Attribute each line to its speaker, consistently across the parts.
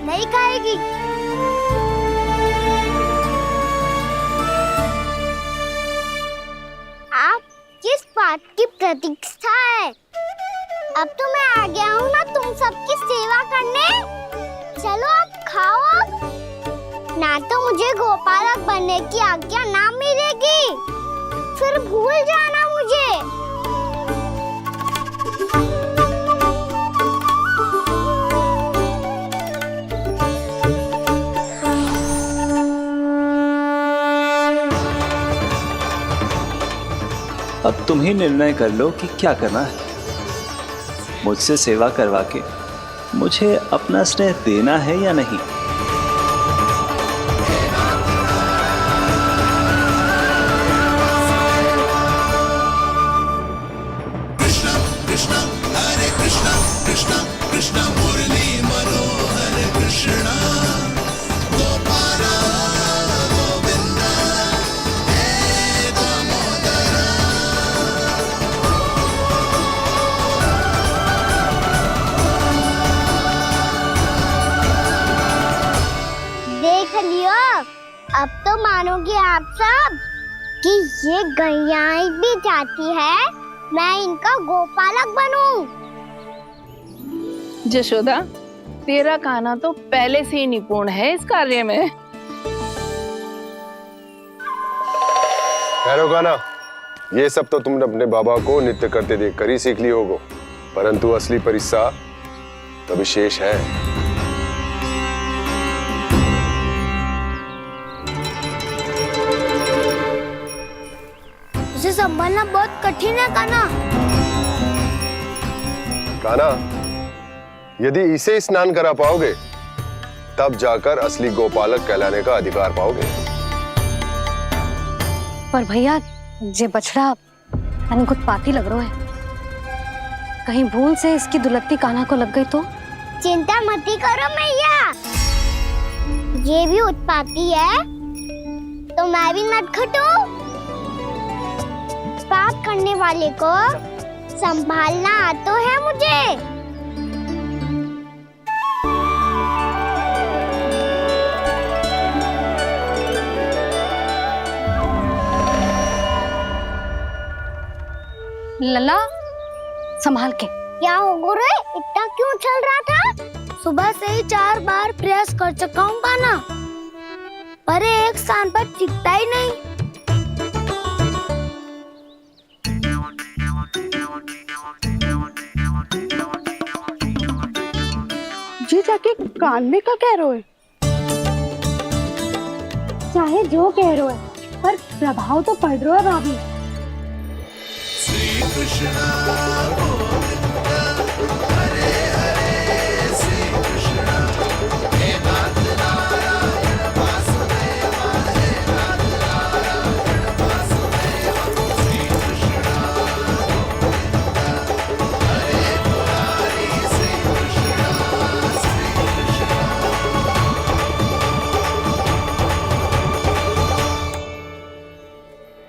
Speaker 1: नहीं खाएगी। आप किस बात की प्रतीक्षा है? अब तो मैं आ गया हूँ ना तुम सबकी सेवा करने। चलो अब खाओ अब। ना तो मुझे गोपालक बनने की आज्ञा ना मिलेगी, फिर भूल जाना मुझे।
Speaker 2: अब तुम ही निर्णय कर लो कि क्या करना है। मुझसे सेवा करवा के मुझे अपना स्नेह देना है या नहीं।
Speaker 3: कृष्णा कृष्णा हरे कृष्णा कृष्णा कृष्णा मुरली मनोहर कृष्णा गोपाला गोविंदा हे दामोदरा।
Speaker 1: देख लियो, अब तो मानोगे आप सब कि ये गैयाएं भी चाहती है मैं इनका गोपालक बनूं।
Speaker 4: जशोदा, तेरा कान्हा तो पहले से ही निपुण है इस कार्य में।
Speaker 5: ठहरो कान्हा, ये सब तो तुमने अपने बाबा को नृत्य करते देखकर ही सीख ली होगो, परंतु असली परिस्सा तो विशेष है।
Speaker 1: इसे संभालना बहुत कठिन है कान्हा।
Speaker 5: कान्हा, यदि इसे स्नान करा पाओगे तब जाकर असली गोपालक कहलाने का अधिकार पाओगे।
Speaker 6: पर भैया, ये बछड़ा उत्पाती लग रहा है। कहीं भूल से इसकी दुलत्ती कान्हा को लग गई तो?
Speaker 1: चिंता मत करो मैया, ये भी उत्पाती है तो मैं भी नटखट हूँ। पाप करने वाले को संभालना आता है मुझे।
Speaker 6: लला, संभाल के।
Speaker 1: क्या हो गुरु, इतना क्यों चल रहा था? सुबह से ही 4 बार प्रयास कर चुका हूँ कान्हा, पर एक स्थान पर टिकता ही नहीं।
Speaker 7: जी जाके कान में का कह रहे हो? चाहे जो कह रहे हो, पर प्रभाव तो पड़ रहा है भाभी।
Speaker 3: श्री कृष्णा गोविंदा हरे हरे श्री कृष्णा हे नाथ नारायण वासुदेव हे नाथ नारायण वासुदेव। श्री कृष्णा गोविंदा हरे मुरारी श्री कृष्णा श्री कृष्णा।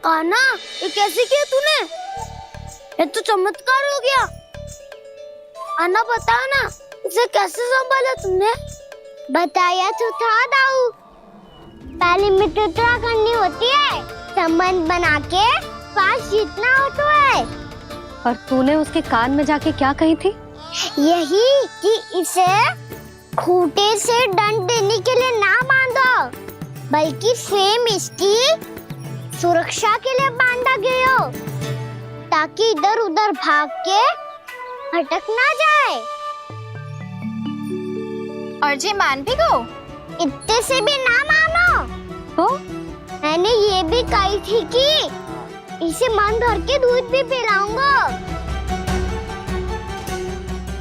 Speaker 1: कान्हा, ये कैसे किया तूने? ये तो चमत्कार हो गया। अन्ना बताओ ना, इसे कैसे संभाला तुमने? बताया तो था दाऊ, पहले मित्रता करनी होती है, संबंध बना के पास जीतना होता है।
Speaker 6: और तूने उसके कान में जाके क्या कही थी?
Speaker 1: यही कि इसे खूंटे से दंड देने के लिए ना बांधो, बल्कि स्वयं इसकी सुरक्षा के लिए बांधा गया हो, ताकि इधर उधर भाग के भटक ना जाए।
Speaker 8: और जी मान भी गो?
Speaker 1: इतने से भी ना मानो
Speaker 6: तो?
Speaker 1: मैंने ये भी कही थी कि इसे मन भर के दूध भी पिलाऊंगा,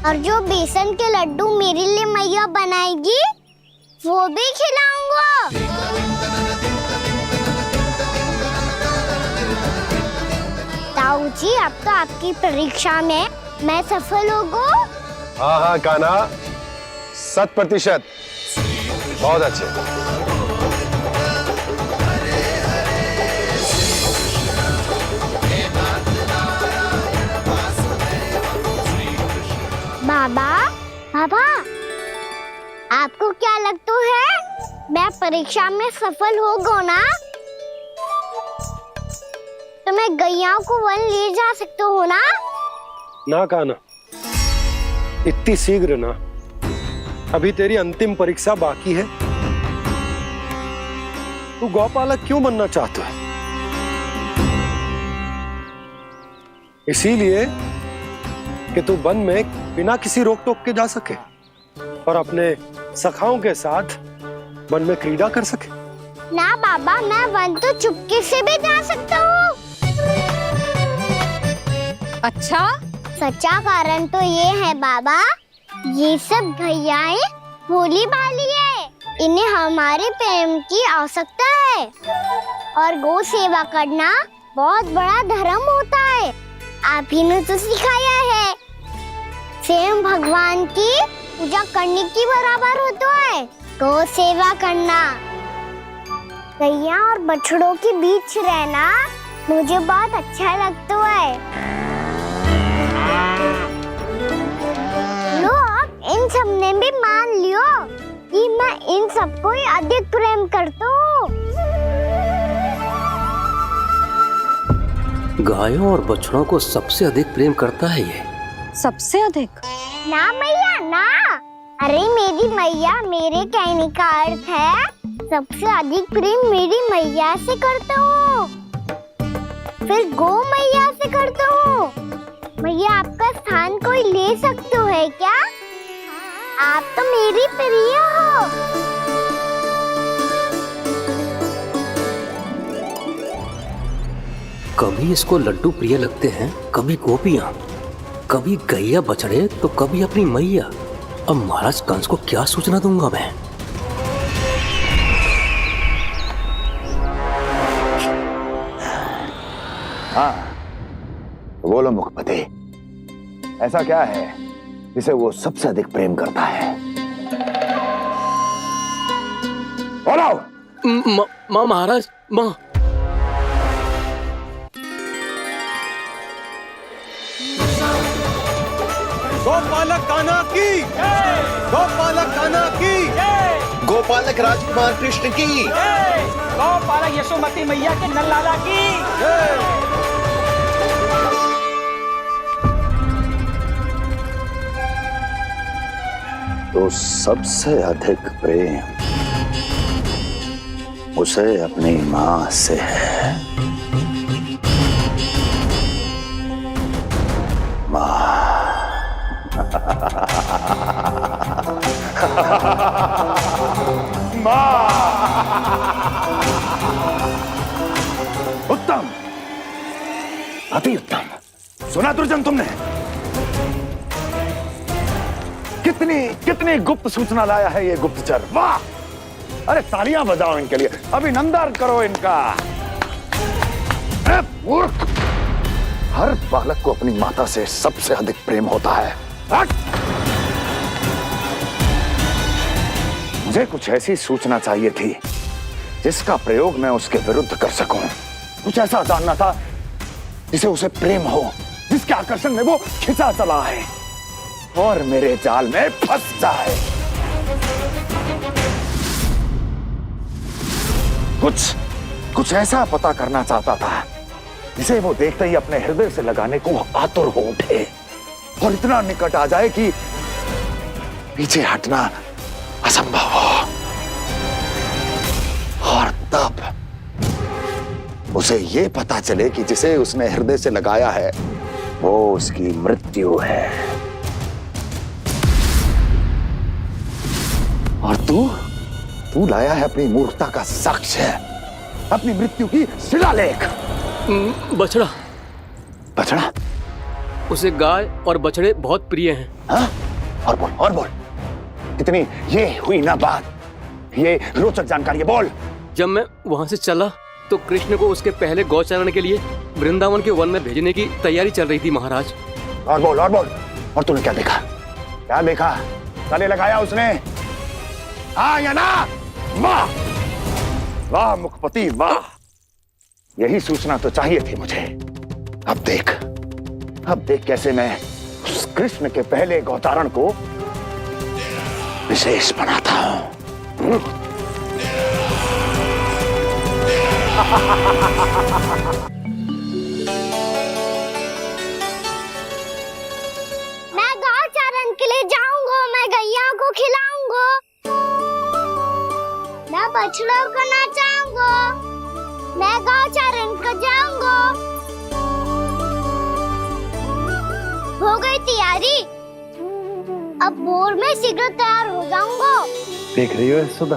Speaker 1: और जो बेसन के लड्डू मेरे लिए मैया बनाएगी वो भी खिलाऊंगा। ताऊ जी, अब तो आपकी परीक्षा में मैं सफल हो गो।
Speaker 5: हाँ हाँ कान्हा, 100%। बहुत अच्छे।
Speaker 1: बाबा, बाबा, आपको क्या लगता है मैं परीक्षा में सफल हो गो ना तो मैं गैया को वन ले जा सकता हूँ ना?
Speaker 5: ना कान्हा, इतनी शीघ्र ना, अभी तेरी अंतिम परीक्षा बाकी है। तू गौपालक क्यों बनना चाहता है? इसीलिए कि तू वन में बिना किसी रोक टोक के जा सके और अपने सखाओं के साथ वन में क्रीड़ा कर सके।
Speaker 1: ना बाबा, मैं वन तो चुपके से भी जा सकता हूँ।
Speaker 6: अच्छा,
Speaker 1: सच्चा कारण तो ये है बाबा, ये सब भैयाएं भोली भाली है, इन्हें हमारे प्रेम की आवश्यकता है और गौ सेवा करना बहुत बड़ा धर्म होता है। आप ही ने तो सिखाया है, स्वयं भगवान की पूजा करने की बराबर होता है गौ सेवा करना। गैया और बछड़ों के बीच रहना मुझे बहुत अच्छा लगता है। लो, इन सब ने भी मान लियो कि मैं इन सबको ही अधिक प्रेम करता हूँ।
Speaker 9: गायों और बछड़ों को सबसे अधिक प्रेम करता है ये।
Speaker 6: सबसे अधिक?
Speaker 1: ना मैया ना, अरे मेरी मैया, मेरे कहने का अर्थ है सबसे अधिक प्रेम मेरी मैया से करता हूँ, फिर गौ मैया से करता हूँ। मैया, आपका स्थान कोई ले सकते है क्या? आप तो मेरी प्रिय हो।
Speaker 9: कभी इसको लड्डू प्रिय लगते हैं, कभी गोपियां, कभी गैया बछड़े, तो कभी अपनी मैया। अब महाराज कंस को क्या सूचना दूंगा मैं?
Speaker 10: हाँ, बोलो मुखपति, ऐसा क्या है जिसे वो सबसे अधिक प्रेम करता है? बोलो।
Speaker 9: माँ महाराज, माँ।
Speaker 5: गोपालक कान्हा की, गोपालक कान्हा की,
Speaker 3: गोपालक राजकुमार कृष्ण की,
Speaker 11: गौपालक यशोमती मैया के नल्लाला की।
Speaker 10: तो सबसे अधिक प्रेम उसे अपनी मां से है। मां। उत्तम, अति उत्तम। सुना दुर्जन तुमने? कितनी गुप्त सूचना लाया है ये गुप्तचर। वाह! अरे तालियां बजाओ इनके लिए, अभिनंदन करो इनका। मूर्ख! हर बालक को अपनी माता से सबसे अधिक प्रेम होता है। मुझे कुछ ऐसी सूचना चाहिए थी जिसका प्रयोग मैं उसके विरुद्ध कर सकूं। कुछ ऐसा जानना था जिसे उसे प्रेम हो, जिसके आकर्षण में वो खिंचा चला है और मेरे जाल में फंस जाए। कुछ ऐसा पता करना चाहता था जिसे वो देखते ही अपने हृदय से लगाने को आतुर हो उठे और इतना निकट आ जाए कि पीछे हटना असंभव हो। और तब उसे ये पता चले कि जिसे उसने हृदय से लगाया है वो उसकी मृत्यु है। और तू लाया है अपनी मूर्खता का साक्ष्य, अपनी मृत्यु की शिलालेख।
Speaker 9: बछड़ा।
Speaker 10: बछड़ा?
Speaker 9: उसे गाय और बछड़े बहुत प्रिय हैं।
Speaker 10: हाँ? और बोल। इतनी ये हुई ना बात, ये रोचक जानकारी बोल।
Speaker 9: जब मैं वहां से चला तो कृष्ण को उसके पहले गौचारण के लिए वृंदावन के वन में भेजने की तैयारी चल रही थी महाराज।
Speaker 10: और बोल। और तूने क्या देखा? गले लगाया उसने? हाँ या ना? वाह मुखपति वाह, यही सूचना तो चाहिए थी मुझे। अब देख कैसे मैं उस कृष्ण के पहले गौचारण को विशेष बनाता हूं।
Speaker 1: मैं गांव चारण के लिए जाऊंगा, मैं गैया को खिलाऊंगा, मैं बछड़ों को नचाऊंगा, मैं गांव चारण को जाऊंगा। हो गई तैयारी, अब भोर में शीघ्र तैयार हो जाऊंगा।
Speaker 5: देख रही हो सुधा,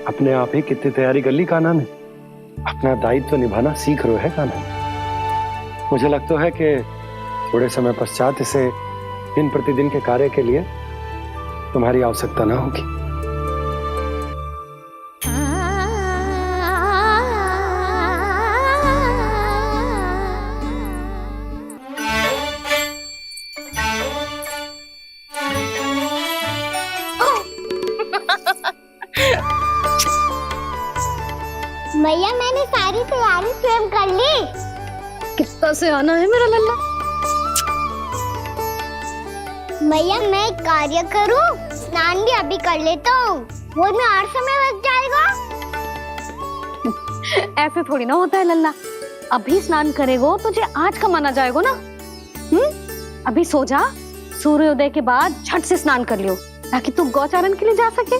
Speaker 5: अपने आप ही कितनी तैयारी कर ली कान्हा ने। अपना दायित्व निभाना सीख रहे है कान्हा। मुझे लगता है कि थोड़े समय पश्चात इसे दिन प्रतिदिन के कार्य के लिए तुम्हारी आवश्यकता ना होगी।
Speaker 1: मैया, मैंने सारी तैयारी स्वयं कर ली।
Speaker 6: कितना से आना है मेरा लल्ला?
Speaker 1: मैया, मैं एक कार्य करूं, स्नान भी अभी कर लेता हूँ, वो में और समय लग जाएगा।
Speaker 6: ऐसे थोड़ी ना होता है लल्ला, अभी स्नान करेगो तुझे आज का माना जाएगा ना। अभी सो जा, सूर्योदय के बाद झट से स्नान कर लियो ताकि तू गौचारण के लिए जा सके।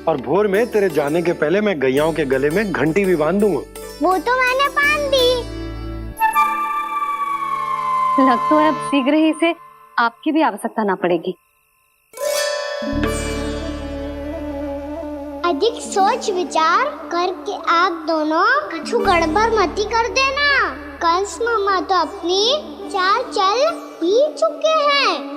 Speaker 5: और भोर में तेरे जाने के पहले मैं गैयाओं के गले में घंटी भी बांध दूंगा।
Speaker 1: वो तो मैंने बांध दी।
Speaker 6: लग तो है अब शीघ्र ही से आपकी भी आवश्यकता ना पड़ेगी।
Speaker 1: अधिक सोच विचार करके आप दोनों कछु गड़बड़ मती कर देना। कंस मामा तो अपनी चाल चल ही चुके हैं।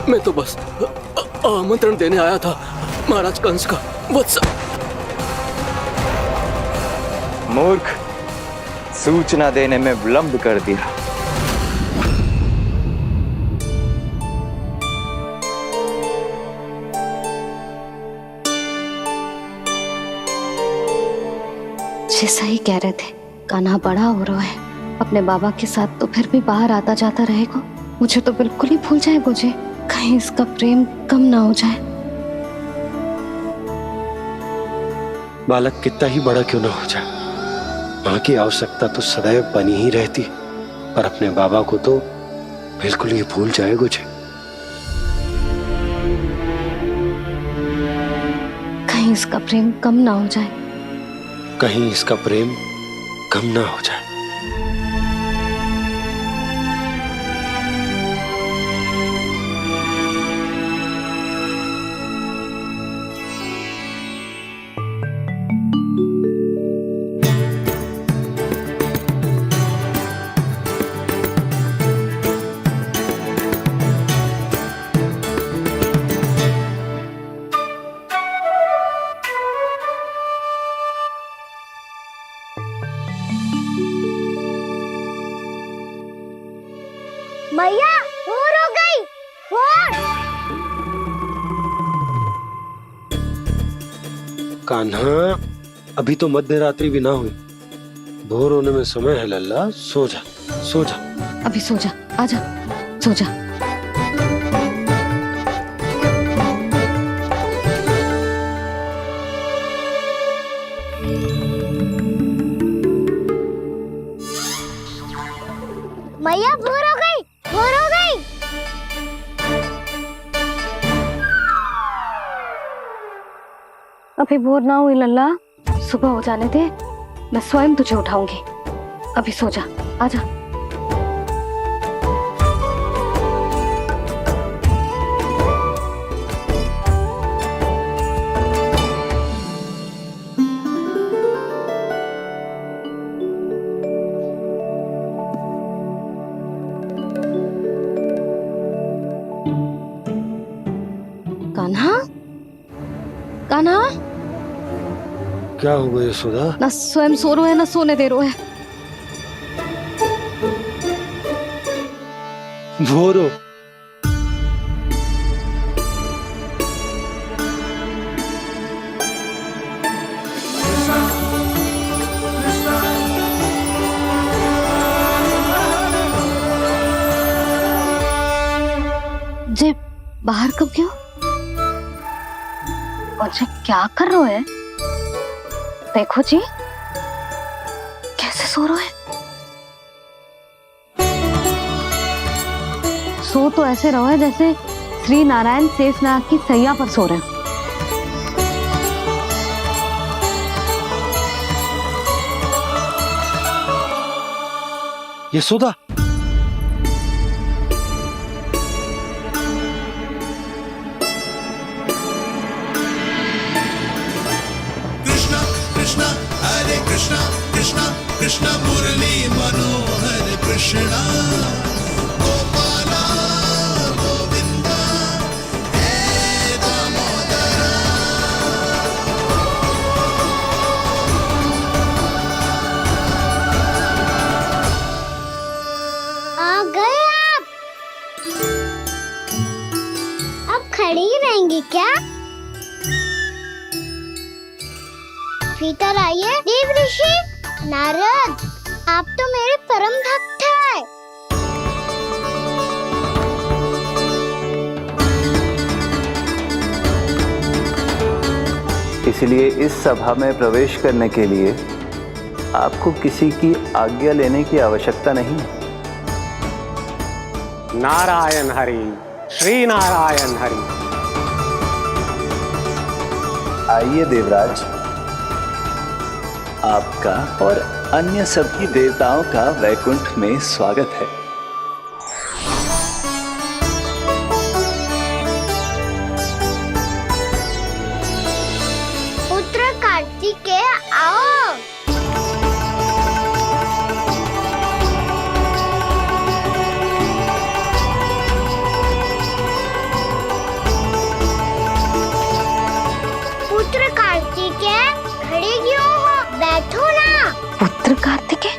Speaker 9: मैं तो बस आमंत्रण देने आया था महाराज कंस का। वत्स
Speaker 3: मूर्ख, सूचना देने में विलंब कर दिया।
Speaker 6: जैसा ही कह रहे थे, कान्हा बड़ा हो रहा है, अपने बाबा के साथ तो फिर भी बाहर आता जाता रहेगा। मुझे तो बिल्कुल ही भूल जाएगा मुझे, कहीं इसका प्रेम कम ना हो जाए।
Speaker 5: बालक कितना ही बड़ा क्यों ना हो जाए, माँ की आवश्यकता तो सदैव बनी ही रहती, पर अपने बाबा को तो बिल्कुल ही भूल जाए मुझे।
Speaker 6: कहीं इसका प्रेम कम ना हो जाए,
Speaker 5: कहीं इसका प्रेम कम ना हो जाए।
Speaker 1: मैया, भोर हो गई, भोर।
Speaker 5: कान्हा, अभी तो मध्य रात्रि भी ना हुई, भोर होने में समय है लल्ला। सो जा, सो जा।
Speaker 6: अभी सो जा, आजा, सो जा। अभी भोर ना हुई लल्ला, सुबह हो जाने दे, मैं स्वयं तुझे उठाऊंगी। अभी सो जा, आजा। कान्हा, कान्हा,
Speaker 5: क्या हो गया यशोदा?
Speaker 6: ना स्वयं सो रहे है ना सोने दे रहे है।
Speaker 5: भोरो
Speaker 6: जे बाहर कब क्यों? और जे क्या कर रहे है? देखो जी कैसे सो रहे हैं। सो तो ऐसे रहो है जैसे श्री नारायण शेषनाग की सैया पर सो रहे हैं।
Speaker 5: यशोदा,
Speaker 12: कृष्ण मुरली मनोहर कृष्णा गोपाला गोविंदा हे दामोदरा।
Speaker 1: आ गए आप? अब खड़ी ही रहेंगी क्या? भीतर आइए। देव ऋषि नारद, आप तो मेरे परम भक्त हैं।
Speaker 2: इसलिए इस सभा में प्रवेश करने के लिए आपको किसी की आज्ञा लेने की आवश्यकता नहीं है।
Speaker 5: नारायण हरि, श्री नारायण हरि।
Speaker 2: आइए देवराज, आपका और अन्य सभी देवताओं का वैकुंठ में स्वागत है।
Speaker 1: पुत्र कार्तिकेय आओ। पुत्र कार्तिकेय खड़े क्यों हो? बैठो ना।
Speaker 6: पुत्र कार्तिकेय,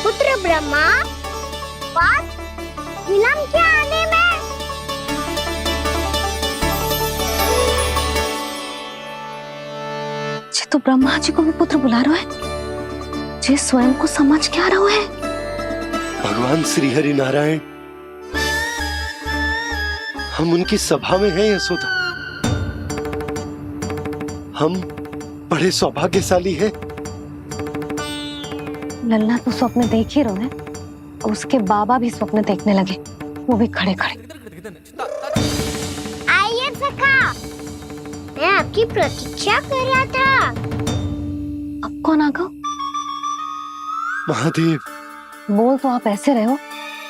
Speaker 1: पुत्र ब्रह्मा, बात विलंब क्या आने में?
Speaker 6: जे तो ब्रह्मा जी को भी पुत्र बुला रहे है, जे स्वयं को समझ क्या रहे है।
Speaker 5: भगवान श्री हरि नारायण, हम उनकी सभा में हैं यशोदा। हम बड़े सौभाग्यशाली हैं।
Speaker 6: लल्ला तो स्वप्न देख ही रहे हैं, उसके बाबा भी स्वप्न देखने लगे, वो भी खड़े खड़े।
Speaker 1: आइए सखा, मैं आपकी प्रतीक्षा कर रहा था।
Speaker 6: अब कौन आ गया?
Speaker 5: महादेव।
Speaker 6: बोल तो आप ऐसे रहे हो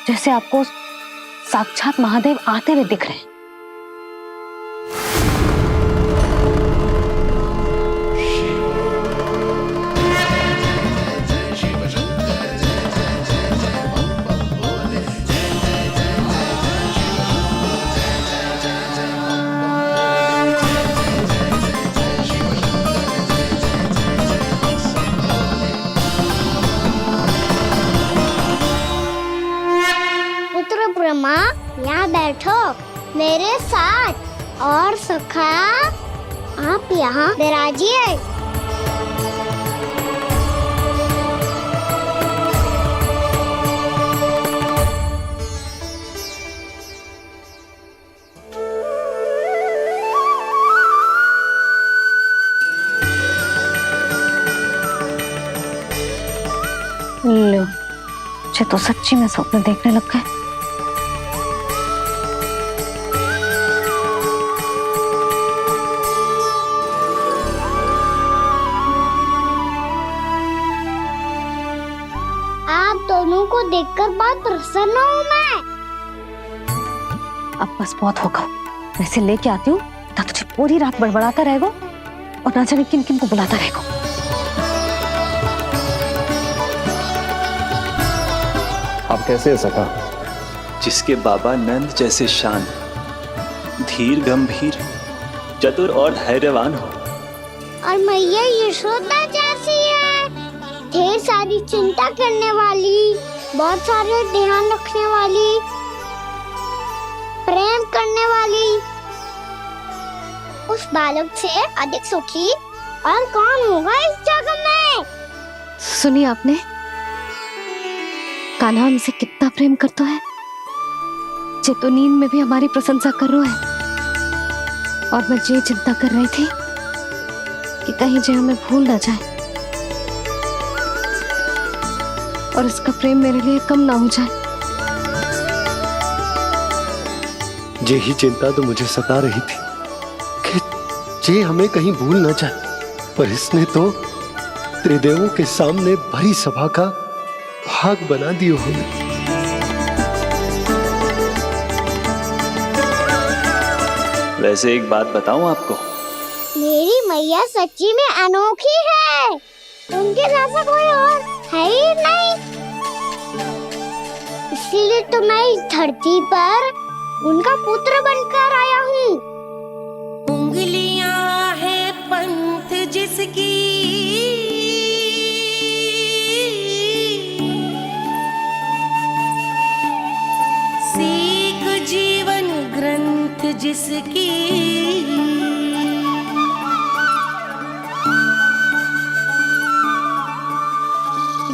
Speaker 6: जैसे आपको साक्षात महादेव आते हुए दिख रहे हैं।
Speaker 1: ब्रह्मा, यहाँ बैठो मेरे साथ। और सखा, आप यहाँ विराजिए।
Speaker 6: लो, मुझे तो सच्ची में स्वप्न देखने लग गए।
Speaker 1: बहुत प्रसन्न हूँ मैं।
Speaker 6: अब बस बहुत होगा, वैसे लेके आती हूँ ना, तुझे पूरी रात बड़बड़ाता रहेगा और ना जाने किन किन को बुलाता रहेगा।
Speaker 5: आप कैसे सका?
Speaker 2: जिसके बाबा नंद जैसे शांत, धीर गंभीर, चतुर और धैर्यवान हो,
Speaker 1: और मैया यशोदा जैसी है, ढेर सारी चिंता करने वाली, बहुत सारे ध्यान रखने वाली, प्रेम करने वाली। उस बालक से अधिक सुखी और कौन होगा इस जगत में?
Speaker 6: सुनिए आपने, कान्हा हमसे कितना प्रेम करता है, जे तो नींद में भी हमारी प्रशंसा कर रहा है। और मैं ये चिंता कर रही थी कि कहीं जे हमें भूल ना जाए और इसका प्रेम मेरे लिए कम ना हो जाए।
Speaker 5: यही चिंता तो मुझे सता रही थी कि जे हमें कहीं भूल ना जाए, पर इसने तो त्रिदेवों के सामने भरी सभा का भाग बना दियो हमें।
Speaker 2: वैसे एक बात बताऊं आपको,
Speaker 1: मेरी मैया सच्ची में अनोखी है, उनके जैसा कोई और है ही नहीं। इसीलिए तो मैं इस धरती पर उनका पुत्र बनकर आया हूँ।
Speaker 12: उंगलियां है पंथ जिसकी, सीख जीवन ग्रंथ जिसकी,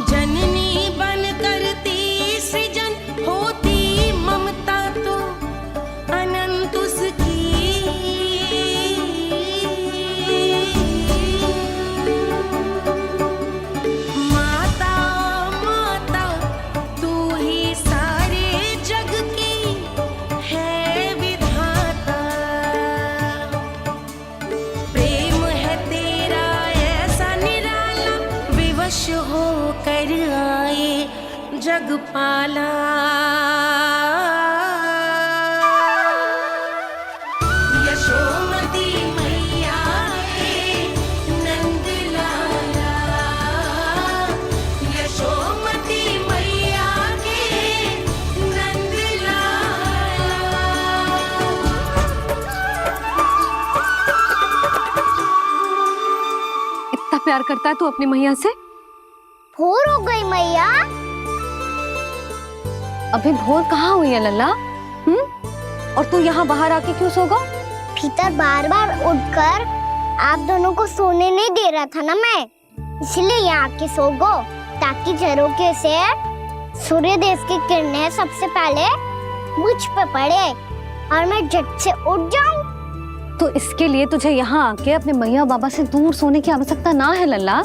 Speaker 12: जननी बन करती सृजन होती ममता तो अनंत उसकी। माता माता तू ही सारे जग की है विधाता, प्रेम है तेरा ऐसा निराला, विवश हो कर आए जग पाला। यशोमती मैया के नंद लाला, यशोमती मैया के नंद लाला।
Speaker 6: इतना प्यार करता है तू अपनी मैया से?
Speaker 1: भोर हो गई मैया।
Speaker 6: अभी भोर कहाँ हुई है लल्ला? और तू यहाँ बाहर आके क्यों सो गया?
Speaker 1: भीतर बार बार उठकर आप दोनों को सोने नहीं दे रहा था ना मैं, इसलिए यहाँ आके सो गो, ताकि झरोखे से सूर्य देव की किरणें सबसे पहले मुझ पे पड़े और मैं झट से उठ जाऊं।
Speaker 6: तो इसके लिए तुझे यहाँ आके अपने मैया बाबा से दूर सोने की आवश्यकता ना है लल्ला।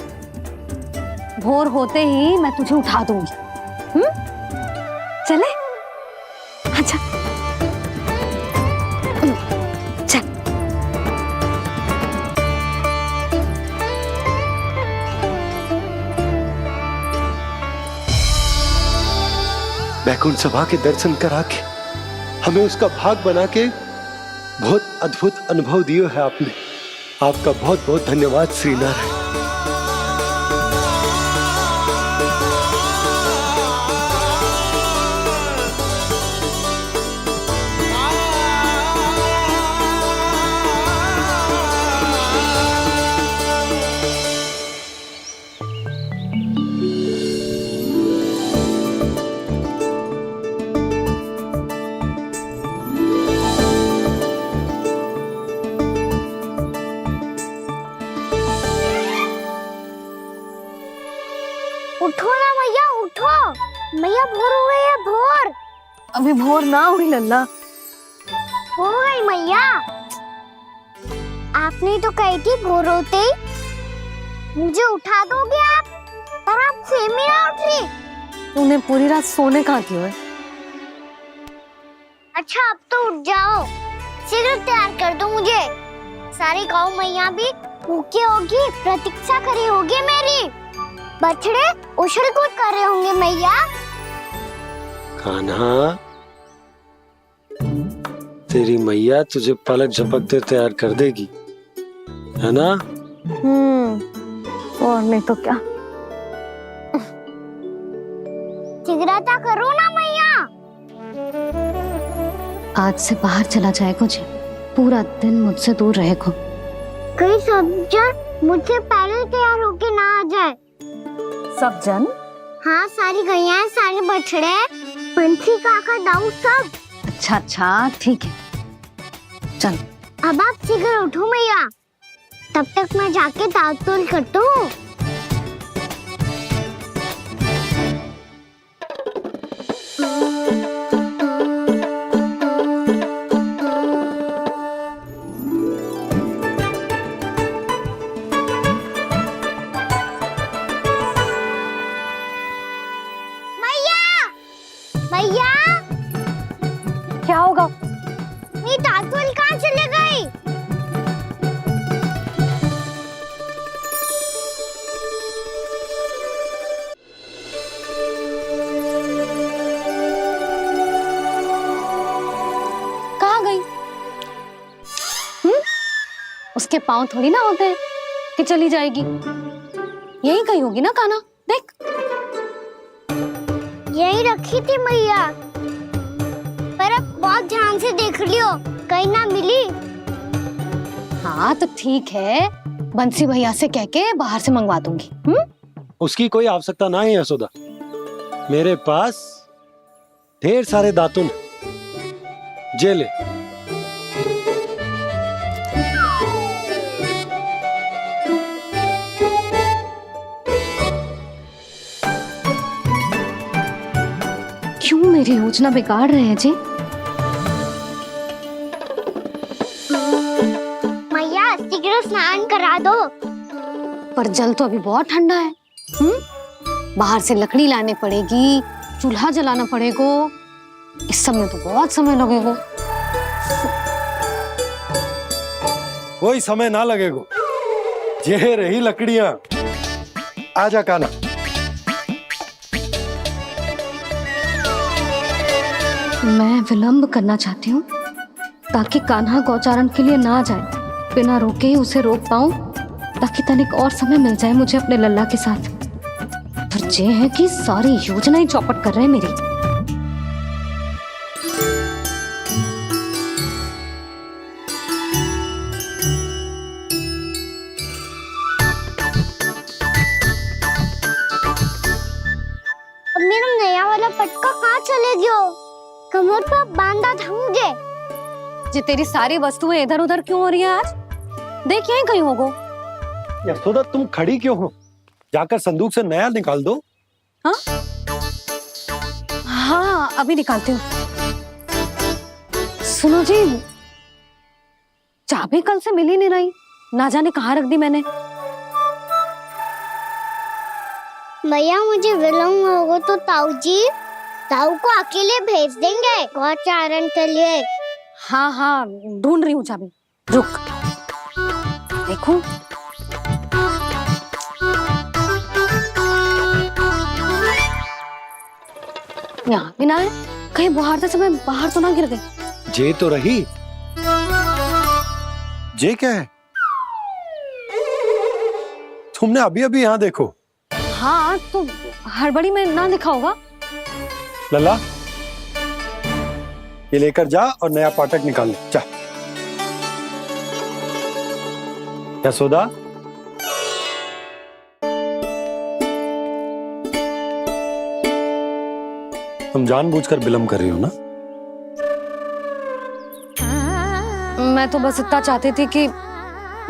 Speaker 6: भोर होते ही मैं तुझे उठा दूंगी। चले? अच्छा चल।
Speaker 5: वैकुंठ सभा के दर्शन करा के हमें उसका भाग बना के बहुत अद्भुत अनुभव दियो है आपने। आपका बहुत बहुत धन्यवाद श्रीनारायण।
Speaker 1: उठो ना मैया, उठो। मैया भोर हो गई है, भोर।
Speaker 6: अभी भोर ना हुई लल्ला।
Speaker 1: हो गई मैया। आपने तो कही थी भोर होते ही मुझे उठा दोगे आप, पर आप सेम ही ना उठ रही।
Speaker 6: तूने पूरी रात सोने कहाँ दियो है?
Speaker 1: अच्छा अब तो उठ जाओ, शीघ्र तैयार कर दो मुझे। सारी गाँव मैया भी भूखी होगी, प्रतीक्षा करी होगी मेरी। बछड़े उछल कूद कर रहे होंगे मैया।
Speaker 5: कान्हा, तेरी मैया तुझे पलक झपकते तैयार कर देगी, है ना?
Speaker 6: और नहीं तो क्या।
Speaker 1: जिगराता करो ना मैया।
Speaker 6: आज से बाहर चला जाएगा जी, पूरा दिन मुझसे दूर रहेगा।
Speaker 1: कहीं सब जन मुझसे पहले तैयार होके ना आ जाए।
Speaker 6: सब जन?
Speaker 1: हाँ, सारी गैया, सारे बछड़े, पंछी, काका, दाऊ सब।
Speaker 6: अच्छा अच्छा, ठीक है, चल।
Speaker 1: अब आप शीघ्र उठो मैया, तब तक मैं जाके दांत तोल करता हूँ। मैया,
Speaker 6: क्या होगा?
Speaker 1: मेरी दांत तोल कहाँ चले गई?
Speaker 6: कहाँ गई? उसके पाँव थोड़ी ना होते हैं कि चली जाएगी। यही कहीं होगी ना कान्हा, देख।
Speaker 1: यही रखी थी मैया, पर अब बहुत ध्यान से देख लियो, कहीं ना मिली।
Speaker 6: हाँ तो ठीक है, बंसी भैया से कह के बाहर से मंगवा दूंगी।
Speaker 5: उसकी कोई आवश्यकता ना है यशोदा, मेरे पास ढेर सारे दातुन, जे ले।
Speaker 6: क्यों मेरी योजना बिगाड़ रहे हैं जी?
Speaker 1: मैया, शीघ्र स्नान करा दो।
Speaker 6: पर जल तो अभी बहुत ठंडा है। बाहर से लकड़ी लाने पड़ेगी, चूल्हा जलाना पड़ेगा, इस सब में तो बहुत समय लगेगा।
Speaker 5: कोई समय ना लगेगा, ये रही लकड़ियां। आजा कान्हा।
Speaker 6: मैं विलंब करना चाहती हूँ ताकि कान्हा गौचारण के लिए ना जाए, बिना रोके ही उसे रोक पाऊं, ताकि तनिक और समय मिल जाए मुझे अपने लल्ला के साथ। पर ये है कि सारी योजना ही चौपट कर रहे हैं मेरी।
Speaker 1: अब मेरा नया वाला पटका कहाँ चले गयो? कमर पर बांधा था मुझे।
Speaker 6: जे तेरी सारी वस्तुएं इधर उधर क्यों हो रही है आज? देख यहीं कहीं होगो।
Speaker 5: यशोदा, तुम खड़ी क्यों हो? जाकर संदूक से नया निकाल दो।
Speaker 6: हाँ हाँ, अभी निकालती हूँ। सुनो जी, चाबी कल से मिल ही नहीं रही, ना जाने कहाँ रख दी मैंने।
Speaker 1: भैया, मुझे विलम्ब होगा तो ताऊ को अकेले भेज देंगे गौचारण के लिए।
Speaker 6: हाँ हाँ, ढूंढ रही हूँ चाबी, रुक। देखूं। यहाँ भी ना है, कहीं बुहारते समय बाहर तो ना गिर गई।
Speaker 5: जे तो रही। जे क्या है? तुमने अभी अभी यहाँ देखो।
Speaker 6: हाँ तो हड़बड़ी में ना दिखा होगा।
Speaker 5: लल्ला, ये लेकर जा और नया पाठक निकाल ले, जा। यशोदा, तुम जानबूझकर विलंब कर रही हो ना?
Speaker 6: मैं तो बस इतना चाहती थी कि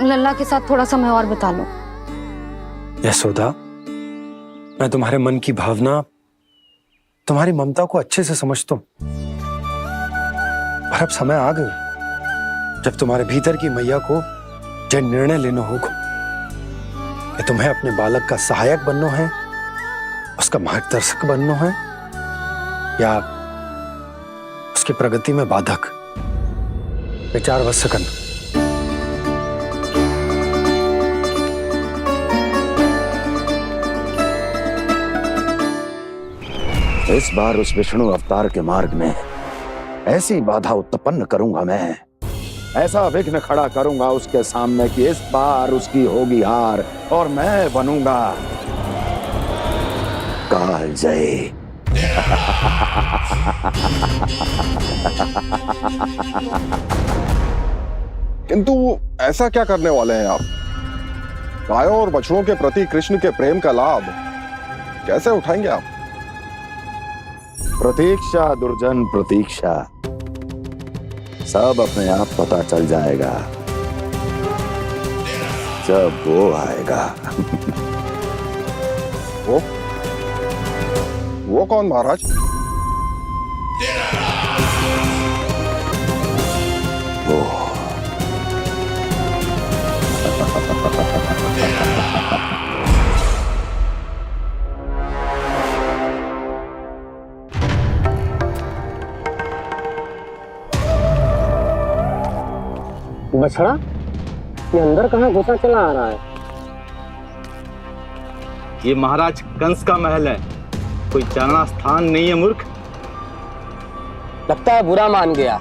Speaker 6: लल्ला के साथ थोड़ा समय और बिता लूं।
Speaker 5: यशोदा, मैं तुम्हारे मन की भावना, तुम्हारी ममता को अच्छे से समझता हूं, पर अब समय आ गया जब तुम्हारे भीतर की मैया को यह निर्णय लेना होगा कि तुम्हें अपने बालक का सहायक बनना है, उसका मार्गदर्शक बनना है, या उसकी प्रगति में बाधक। विचार अवश्य करना।
Speaker 10: इस बार उस विष्णु अवतार के मार्ग में ऐसी बाधा उत्पन्न करूंगा मैं, ऐसा विघ्न खड़ा करूंगा उसके सामने कि इस बार उसकी होगी हार और मैं बनूंगा कालजयी।
Speaker 13: किंतु ऐसा क्या करने वाले हैं आप? गायों और बछड़ों के प्रति कृष्ण के प्रेम का लाभ कैसे उठाएंगे आप?
Speaker 10: प्रतीक्षा दुर्जन प्रतीक्षा, सब अपने आप पता चल जाएगा जब वो आएगा।
Speaker 13: वो कौन महाराज?
Speaker 10: वो
Speaker 14: बछड़ा, ये अंदर कहाँ घुसा चला आ रहा है?
Speaker 3: ये महाराज कंस का महल है, कोई जाना स्थान नहीं है मूर्ख।
Speaker 14: लगता है बुरा मान गया।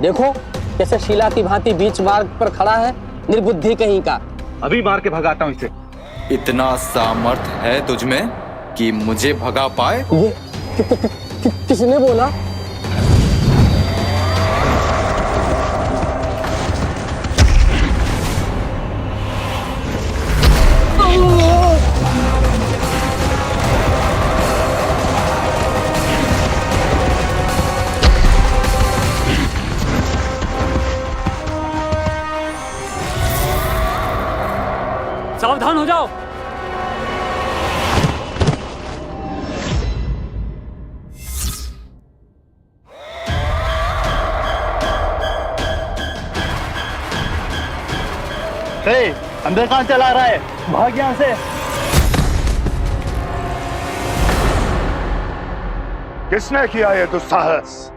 Speaker 14: देखो कैसे शीला की भांति बीच मार्ग पर खड़ा है, निर्बुद्धि कहीं का।
Speaker 3: अभी मार के भगाता हूँ इसे।
Speaker 15: इतना सामर्थ है तुझमें कि मुझे भगा पाए?
Speaker 14: ये किसने बोला?
Speaker 11: सावधान हो जाओ।
Speaker 3: अंदर कहाँ चला रहा है? भाग यहाँ से।
Speaker 10: किसने किया ये दुस्साहस?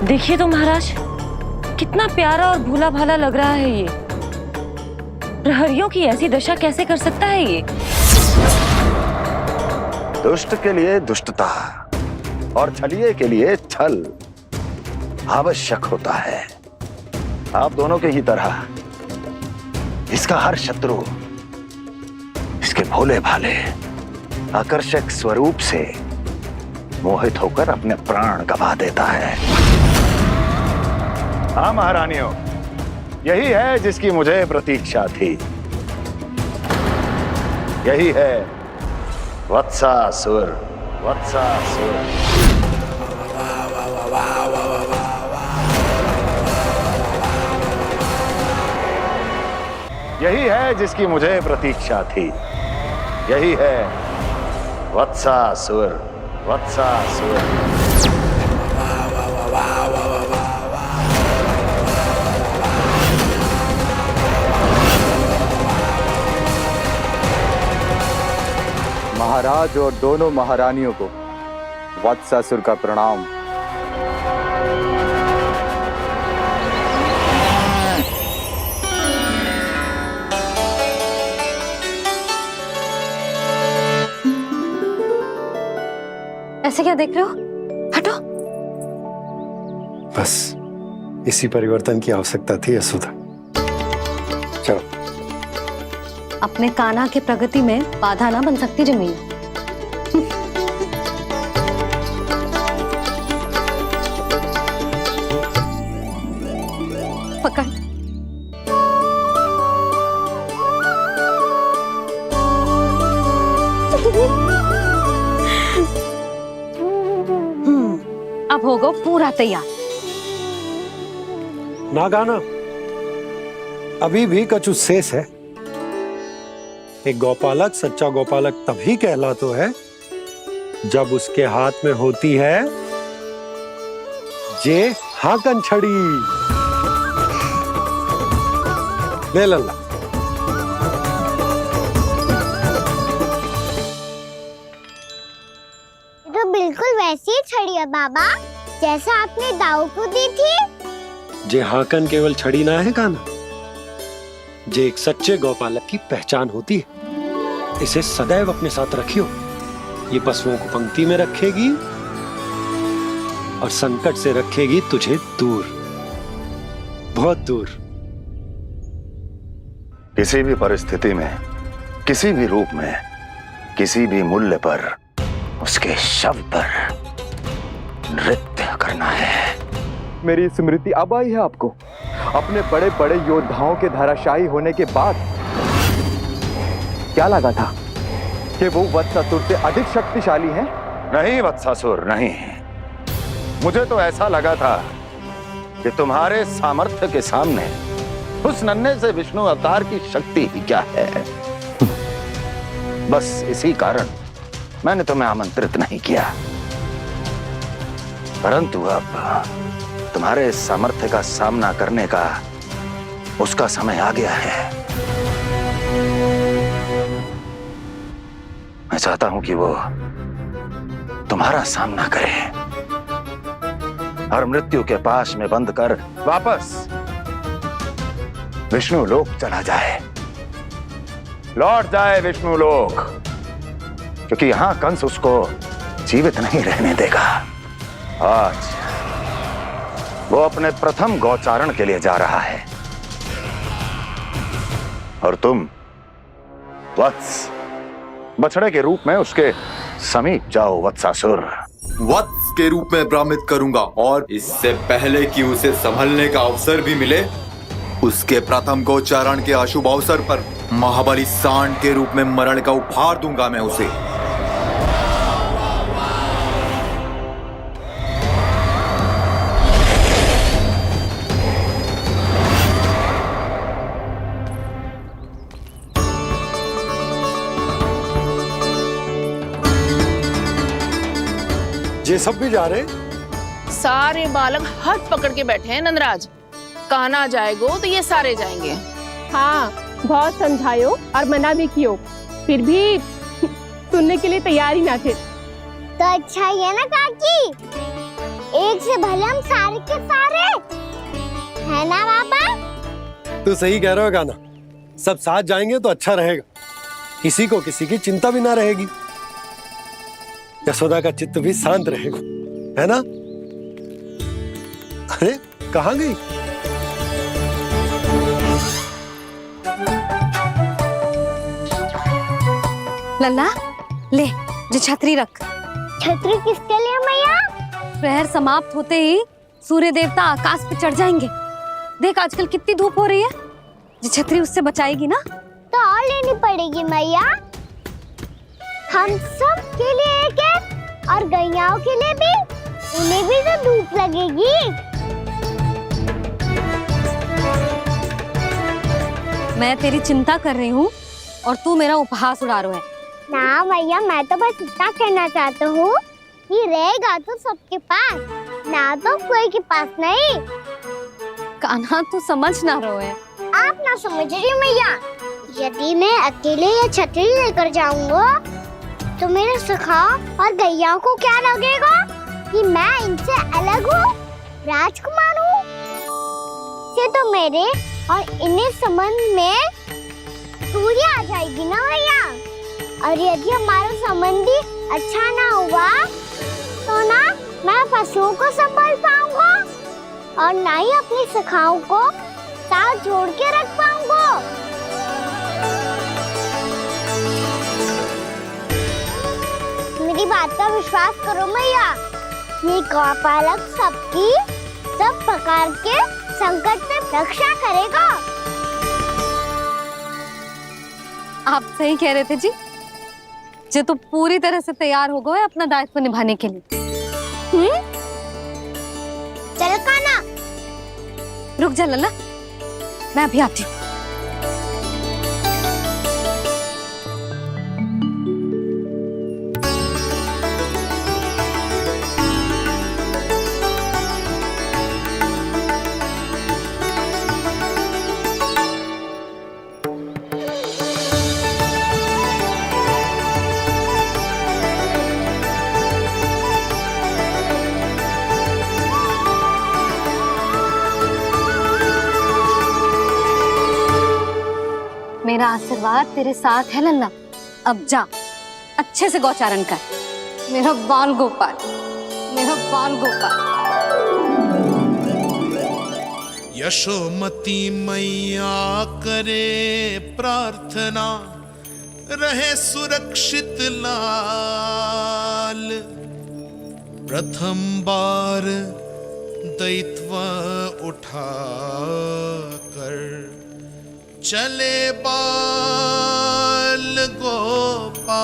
Speaker 16: देखिए तो महाराज, कितना प्यारा और भोला भाला लग रहा है ये। प्रहरियों की ऐसी दशा कैसे कर सकता है ये?
Speaker 10: दुष्ट के लिए दुष्टता और छलिए के लिए छल आवश्यक होता है। आप दोनों के ही तरह इसका हर शत्रु इसके भोले भाले आकर्षक स्वरूप से मोहित होकर अपने प्राण गंवा देता है। हाँ महारानियों, यही है जिसकी मुझे प्रतीक्षा थी। यही है वत्सासुर। वत्सासुर यही है जिसकी मुझे प्रतीक्षा थी। यही है वत्सासुर। वत्सासुर
Speaker 3: महाराज और दोनों महारानियों को वत्सासुर का प्रणाम।
Speaker 6: ऐसे क्या देख रहे हो? हटो।
Speaker 5: बस इसी परिवर्तन की आवश्यकता थी यशोदा। चलो।
Speaker 6: अपने कान्हा के प्रगति में बाधा ना बन सकती जमीन। पकड़। अब होगा पूरा तैयार।
Speaker 5: ना गाना, अभी भी कछु शेष है। एक गौपालक सच्चा गौपालक तभी कहलाता है जब उसके हाथ में होती है जे हाकन छड़ी। ले लल्ला।
Speaker 1: तो बिल्कुल वैसी ही छड़ी है बाबा। जैसा आपने दाऊ को दी थी।
Speaker 5: जे हाकन केवल छड़ी ना है कान्हा, जे एक सच्चे गौपालक की पहचान होती है। इसे सदैव अपने साथ रखियो। ये पशुओं को पंक्ति में रखेगी और संकट से रखेगी तुझे दूर, बहुत दूर।
Speaker 10: किसी भी परिस्थिति में, किसी भी रूप में, किसी भी मूल्य पर उसके शव पर नृत्य करना है।
Speaker 3: मेरी स्मृति अब आई है आपको? अपने बड़े बड़े योद्धाओं के धराशायी होने के बाद क्या लगा था कि वो वत्सासुर से अधिक शक्तिशाली हैं?
Speaker 10: नहीं वत्सासुर, नहीं। मुझे तो ऐसा लगा था कि तुम्हारे सामर्थ्य के सामने उस नन्हे से विष्णु अवतार की शक्ति ही क्या है। बस इसी कारण मैंने तुम्हें आमंत्रित नहीं किया। परंतु अब तुम्हारे सामर्थ्य का सामना करने का उसका समय आ गया है। मैं चाहता हूं कि वो तुम्हारा सामना करे और मृत्यु के पाश में बंद कर वापस विष्णु लोक चला जाए, लौट जाए विष्णु लोक, क्योंकि यहां कंस उसको जीवित नहीं रहने देगा। आज वो अपने प्रथम गौचारण के लिए जा रहा है और तुम वत्स, बछड़े के रूप में उसके समीप जाओ वत्सासुर।
Speaker 15: वत्स के रूप में भ्रमित करूंगा और इससे पहले कि उसे संभलने का अवसर भी मिले, उसके प्रथम गोचारण के अशुभ अवसर पर महाबली सांड के रूप में मरण का उपहार दूंगा मैं उसे।
Speaker 5: ये सब भी जा रहे?
Speaker 4: सारे बालक हाथ पकड़ के बैठे हैं नंदराज। कान्हा जाएगो तो ये सारे जाएंगे।
Speaker 7: हाँ, बहुत समझायो और मना भी कियो, फिर भी सुनने के लिए तैयार ही ना थे।
Speaker 1: तो अच्छा ही है ना काकी, एक से भले हम सारे के सारे, है ना पापा?
Speaker 5: तू सही कह रहे हो कान्हा, सब साथ जाएंगे तो अच्छा रहेगा, किसी को किसी की चिंता भी ना रहेगी, यशोदा का चित्त भी शांत रहेगा, है ना? अरे कहाँ गई?
Speaker 6: लल्ला ले, जो छतरी रख।
Speaker 1: छतरी किसके लिए मैया?
Speaker 6: प्रहर समाप्त होते ही सूर्य देवता आकाश पे चढ़ जाएंगे। देख आजकल कितनी धूप हो रही है, जो छतरी उससे बचाएगी ना।
Speaker 1: तो और लेनी पड़ेगी मैया, हम सब के लिए एक एक, और गैयाओं के लिए भी, उन्हें भी तो धूप लगेगी।
Speaker 6: मैं तेरी चिंता कर रही हूँ और तू मेरा उपहास उड़ा रहा है।
Speaker 1: ना भैया, मैं तो बस इतना कहना चाहता हूँ कि रहेगा तो सबके पास, ना तो कोई के पास नहीं।
Speaker 6: कान्हा तू समझ ना रहो है।
Speaker 1: आप ना समझ रही मैया, यदि मैं अकेले ये छतरी लेकर जाऊंगा तो मेरे सखा और गैया को क्या लगेगा कि मैं इनसे अलग हूँ, राजकुमार हूँ। ये तो मेरे और इन्हें संबंध में दूरी आ जाएगी ना भैया। और यदि हमारा संबंध ही अच्छा ना हुआ तो ना मैं पशुओं को संभाल पाऊंगा और ना ही अपनी सखाओं को साथ जोड़ के रख पाऊंगा। मेरी बात का विश्वास करो मैया, ये गौपालक सबकी सब प्रकार के संकट से रक्षा करेगा।
Speaker 6: आप सही कह रहे थे जी, जो तो पूरी तरह से तैयार हो गए अपना दायित्व निभाने के लिए।
Speaker 1: चल कान्हा।
Speaker 6: रुक जा लल्ला, मैं अभी आती हूँ। मेरा आशीर्वाद तेरे साथ है लल्ला। अब जा, अच्छे से गौचारण कर। मेरा बाल गोपाल, मेरा बाल गोपाल।
Speaker 17: यशोमती मैया करे प्रार्थना, रहे सुरक्षित लाल। प्रथम बार दैत्व उठा कर चले बाल गोपाल।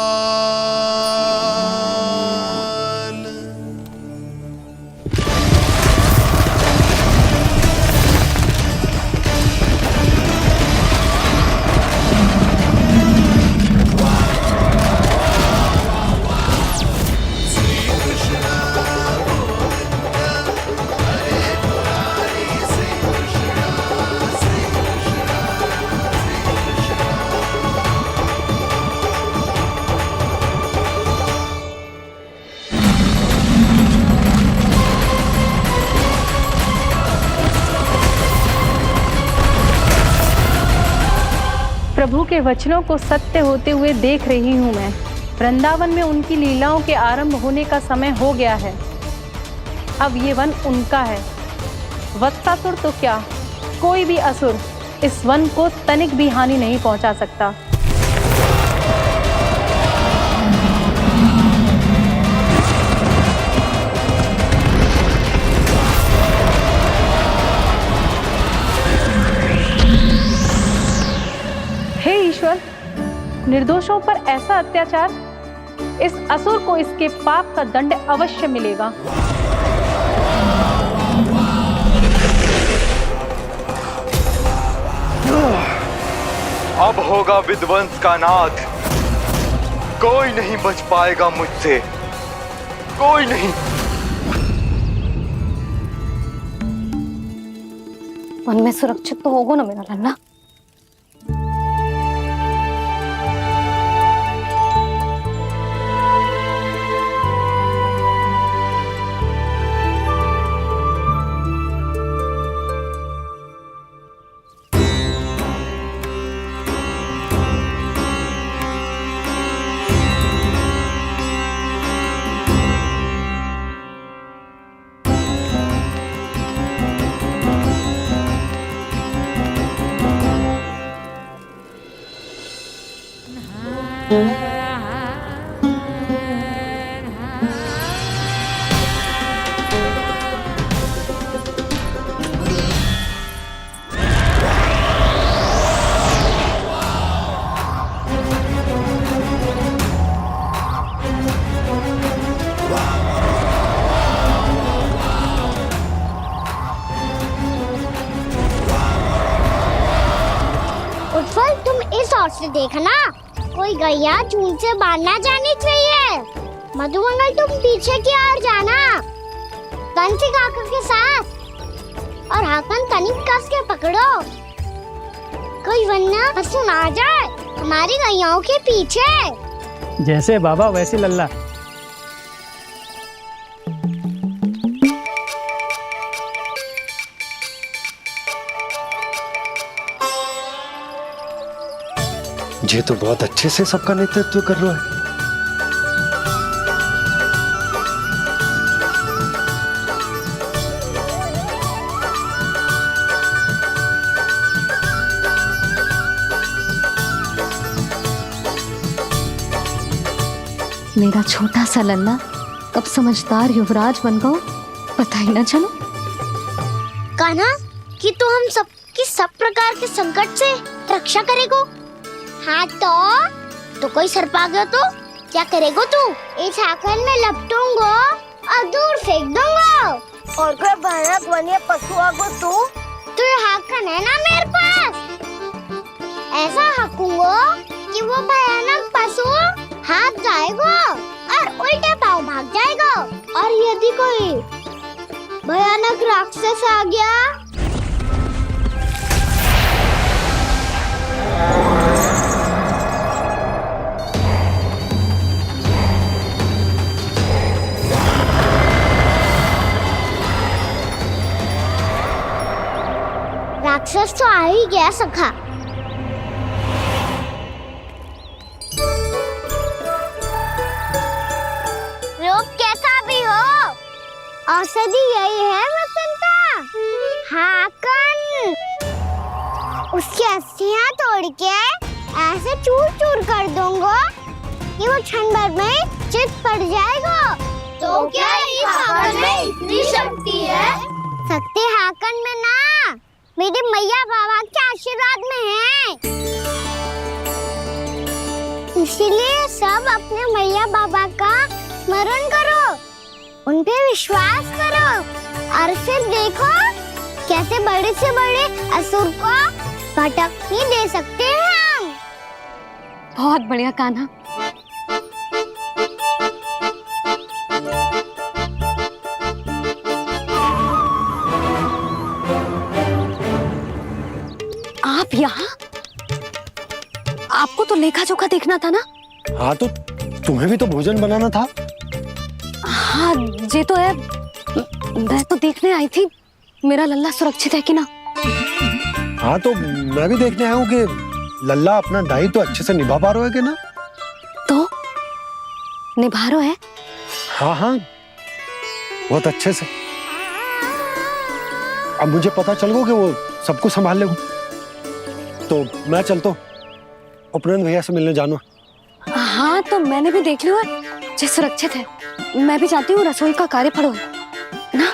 Speaker 7: प्रभु के वचनों को सत्य होते हुए देख रही हूँ मैं। वृंदावन में उनकी लीलाओं के आरंभ होने का समय हो गया है। अब ये वन उनका है। वत्सासुर तो क्या, कोई भी असुर इस वन को तनिक भी हानि नहीं पहुंचा सकता। हे ईश्वर, निर्दोषों पर ऐसा अत्याचार, इस असुर को इसके पाप का दंड अवश्य मिलेगा।
Speaker 3: अब होगा विध्वंस का नाद। कोई नहीं बच पाएगा मुझसे, कोई नहीं।
Speaker 6: वन में सुरक्षित तो होगा ना मेरा लल्ला?
Speaker 1: उत्पल, तुम इस ओर से देखना, कोई गैया चून से बाहर ना जानी चाहिए। मधुमंगल, तुम पीछे की ओर जाना, कंसी काका के साथ, और हाकन तनिक कस के पकड़ो, कोई वरना पशु ना आ जाए हमारी गैयाओं के पीछे।
Speaker 11: जैसे बाबा वैसे लल्ला।
Speaker 5: ये तो बहुत अच्छे से सबका नेतृत्व कर रहा है।
Speaker 6: मेरा छोटा सा लल्ला कब समझदार युवराज बन गो, पता ही ना चलो।
Speaker 1: कान्हा, कि तू हम सबकी सब प्रकार के संकट से रक्षा करेगो। हाँ तो कोई सर्प आ गया तो क्या करेगो तू? इस हाकन में लपटूंगो और दूर फेंक दूंगा। और कोई भयानक वन्य पशु आगो तो ये हाकन है ना मेरे पास, ऐसा हाकूंगो कि वो भयानक पशु हाथ जाएगा और उल्टे पाँव भाग जाएगा। और यदि कोई भयानक राक्षस आ गया राक्षस तो आ ही गया सखा। औषधि यही है वतन का, हाकन। उसकी अस्थियां तोड़ के ऐसे चूर चूर कर दूंगा कि वो क्षण भर में चित पड़ जाएगा। तो क्या इस हाकन में इतनी शक्ति है? शक्ति हाकन में ना, मेरी मैया बाबा के आशीर्वाद में है। इसीलिए सब अपने मैया बाबा का स्मरण करो, उन पे विश्वास करो और फिर देखो कैसे बड़े से बड़े असुर को भटकने दे सकते हैं हम।
Speaker 6: बहुत बढ़िया कान्हा। आप यहाँ? आपको तो लेखा जोखा देखना था ना?
Speaker 5: हाँ तो तुम्हें भी तो भोजन बनाना था।
Speaker 6: हाँ ये तो है, मैं तो देखने आई थी मेरा लल्ला सुरक्षित है कि ना।
Speaker 5: हाँ तो मैं भी देखने आया हूँ कि लल्ला अपना दायित्व तो अच्छे से निभा पा रहा है कि ना।
Speaker 6: तो निभा रहा है?
Speaker 5: हाँ हाँ बहुत अच्छे से। अब मुझे पता चल गया कि वो सब कुछ संभाल लेगा। तो मैं चलता हूँ, उपनंद भैया से मिलने जाना।
Speaker 6: हाँ तो मैंने भी देख लिया जो सुरक्षित है। मैं भी चाहती हूँ रसोई का कार्य पड़ो ना।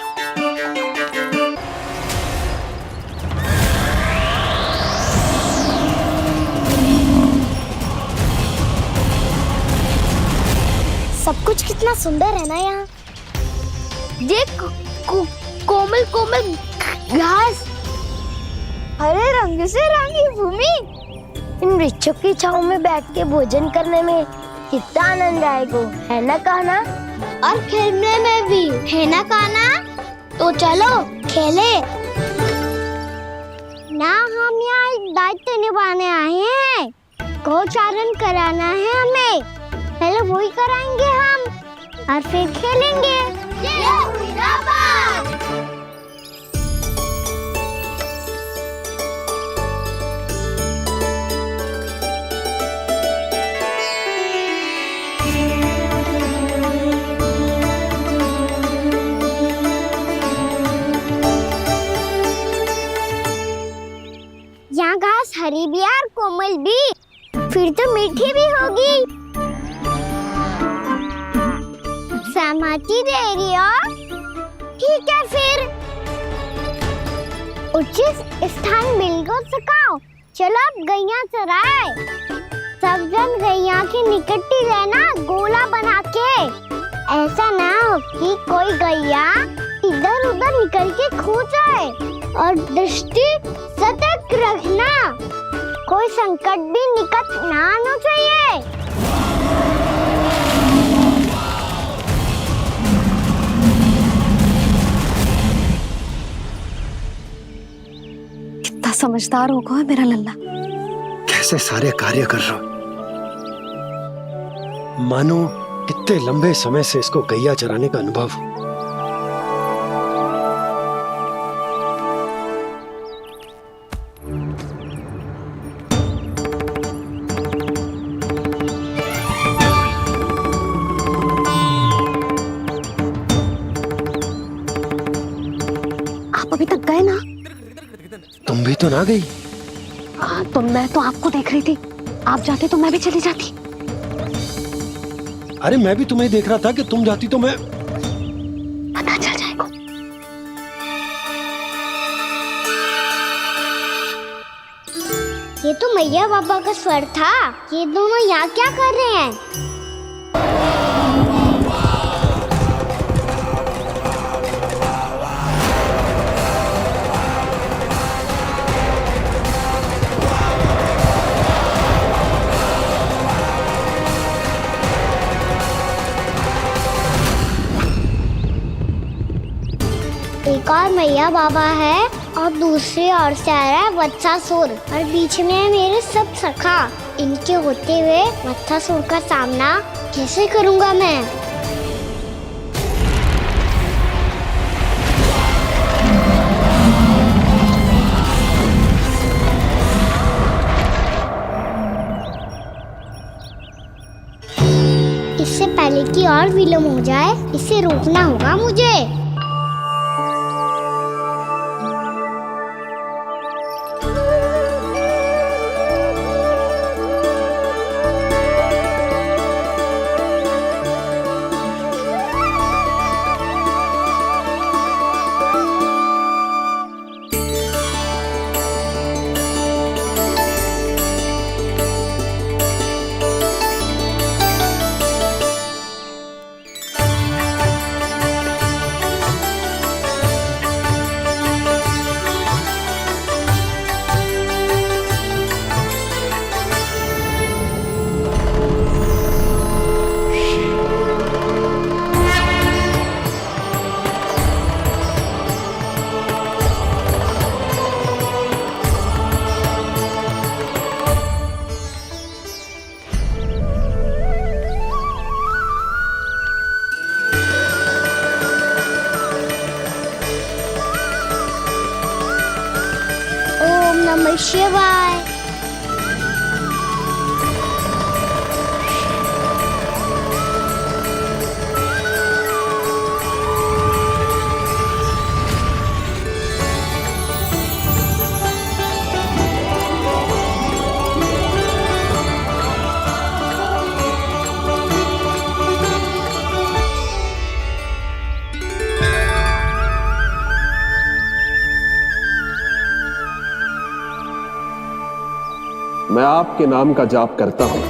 Speaker 1: सब कुछ कितना सुंदर है ना यहाँ। देख कोमल कोमल घास, हरे रंग से रंगी भूमि। इन वृक्षों की छांव में बैठ के भोजन करने में कितना आनंद आएगा, है ना कान्हा? और खेलने में भी, है ना कान्हा? तो चलो खेले ना। हम यहाँ एक दायित्व निभाने आए हैं, गोचारण कराना है हमें। पहले वही कराएंगे हम और फिर खेलेंगे। यहाँ घास हरी भी और कोमल भी, फिर तो मीठी भी होगी। सहमति दे रही हो? ठीक है फिर उचित स्थान मिल को सकाओ। चलो अब गैया चराए। सब जन गैया के निकट ही रहना, गोला बना के। ऐसा ना हो कि कोई गैया इधर उधर निकल के खो जाए। और दृष्टि सतर्क रखना, कोई संकट भी निकट ना आना चाहिए।
Speaker 6: कितना समझदार होगा है मेरा लल्ला।
Speaker 5: कैसे सारे कार्य कर रहा, मानो कितने लंबे समय से इसको गैया चराने का अनुभव हो।
Speaker 6: आप अभी तक गए ना?
Speaker 5: तुम भी तो ना गई।
Speaker 6: तो मैं तो आपको देख रही थी, आप जाते तो मैं भी चली जाती।
Speaker 5: अरे मैं भी तुम्हें देख रहा था कि तुम जाती तो मैं।
Speaker 6: पता चल जाएगा।
Speaker 1: ये तो मैया बाबा का स्वर था। ये दोनों यहाँ क्या कर रहे हैं? एक और मैया बाबा है और दूसरी ओर से आ रहा है वत्सासुर, और बीच में है मेरे सब सखा। इनके होते हुए वत्सासुर का सामना कैसे करूंगा मैं? इससे पहले कि और विलम्ब हो जाए, इसे रोकना होगा मुझे। शिवाय।
Speaker 13: मैं आपके नाम का जाप करता हूं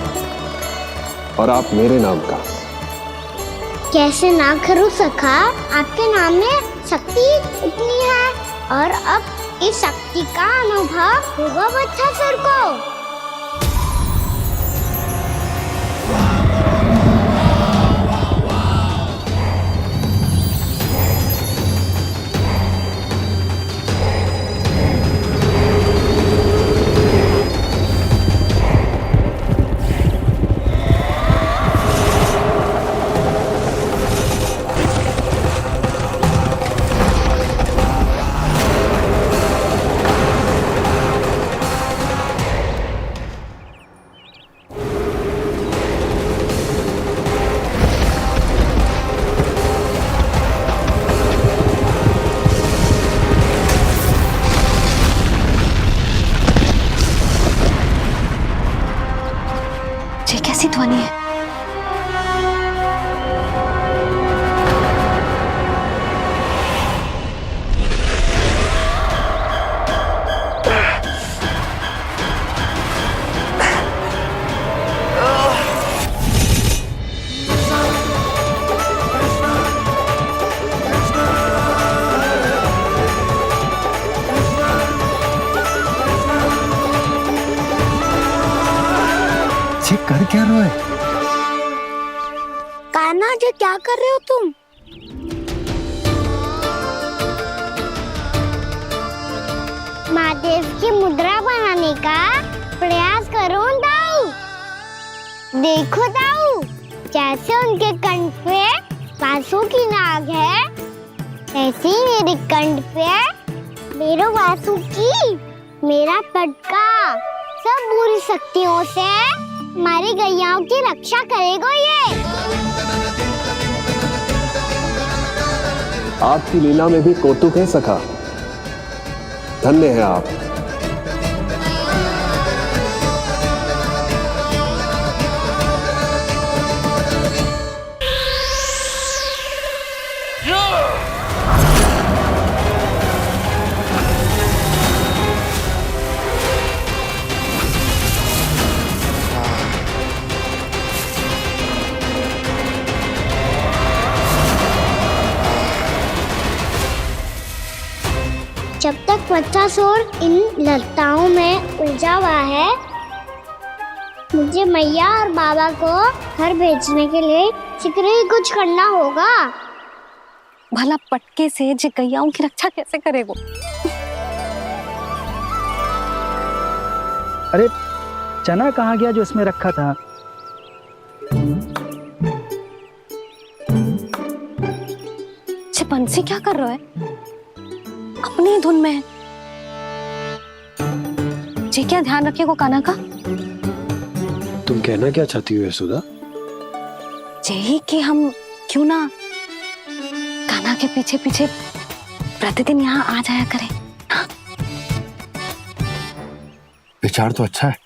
Speaker 13: और आप मेरे नाम का।
Speaker 1: कैसे ना करूं सखा, आपके नाम में शक्ति इतनी है और अब इस शक्ति का अनुभव होगा बच्चासुर को।
Speaker 6: ये कैसी ध्वनि है?
Speaker 5: कर क्या रहे हो?
Speaker 1: कान्हा जी क्या कर रहे हो तुम? महादेव की मुद्रा बनाने का प्रयास करो दाऊ। देखो दाऊ, जैसे उनके कंठ पे वासु की नाग है, ऐसे ही मेरे कंठ पे मेरे वासु की मेरा पटका सब बुरी शक्तियों से हमारी गैयाओं की रक्षा करेगा ये।
Speaker 13: आपकी लीला में भी कौतुक है सखा, धन्य है आप।
Speaker 1: जब तक बच्चासुर इन लताओं में उलझा हुआ है, मुझे मैया और बाबा को घर भेजने के लिए शीघ्र ही कुछ करना होगा।
Speaker 6: भला पटके से जे गैयाओं की रक्षा कैसे करेगो?
Speaker 11: अरे चना कहाँ गया जो इसमें रखा था?
Speaker 6: जे बंसी क्या कर रहा है? अपनी धुन में है। जी क्या ध्यान रखिएगा कान्हा का।
Speaker 5: तुम कहना क्या चाहती हो यशोदा?
Speaker 6: यही कि हम क्यों ना कान्हा के पीछे पीछे प्रतिदिन यहाँ आ जाया करें।
Speaker 5: विचार तो अच्छा है।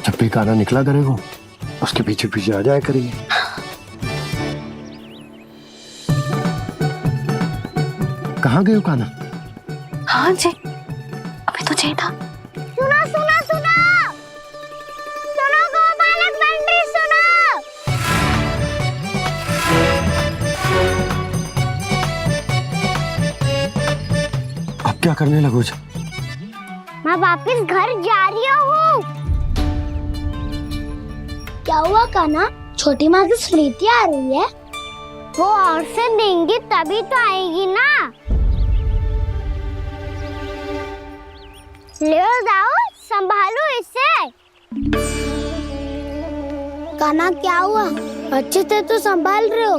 Speaker 5: जब भी कान्हा निकला करेगा उसके पीछे पीछे आ जाया करेंगे। कहाँ गए हो कान्हा?
Speaker 6: हाँ जी, अभी तो चाहिए था।
Speaker 1: सुनो सुनो सुनो सुनो गोपालक बंटी सुनो।
Speaker 5: अब क्या करने लगो?
Speaker 1: मैं वापस घर जा रही हूँ। क्या हुआ कान्हा? छोटी माँ की स्मृति आ रही है। वो और से देंगी तभी तो आएगी ना। ले जाओ, संभालो इसे। कान्हा क्या हुआ? अच्छे से तो संभाल रहे हो,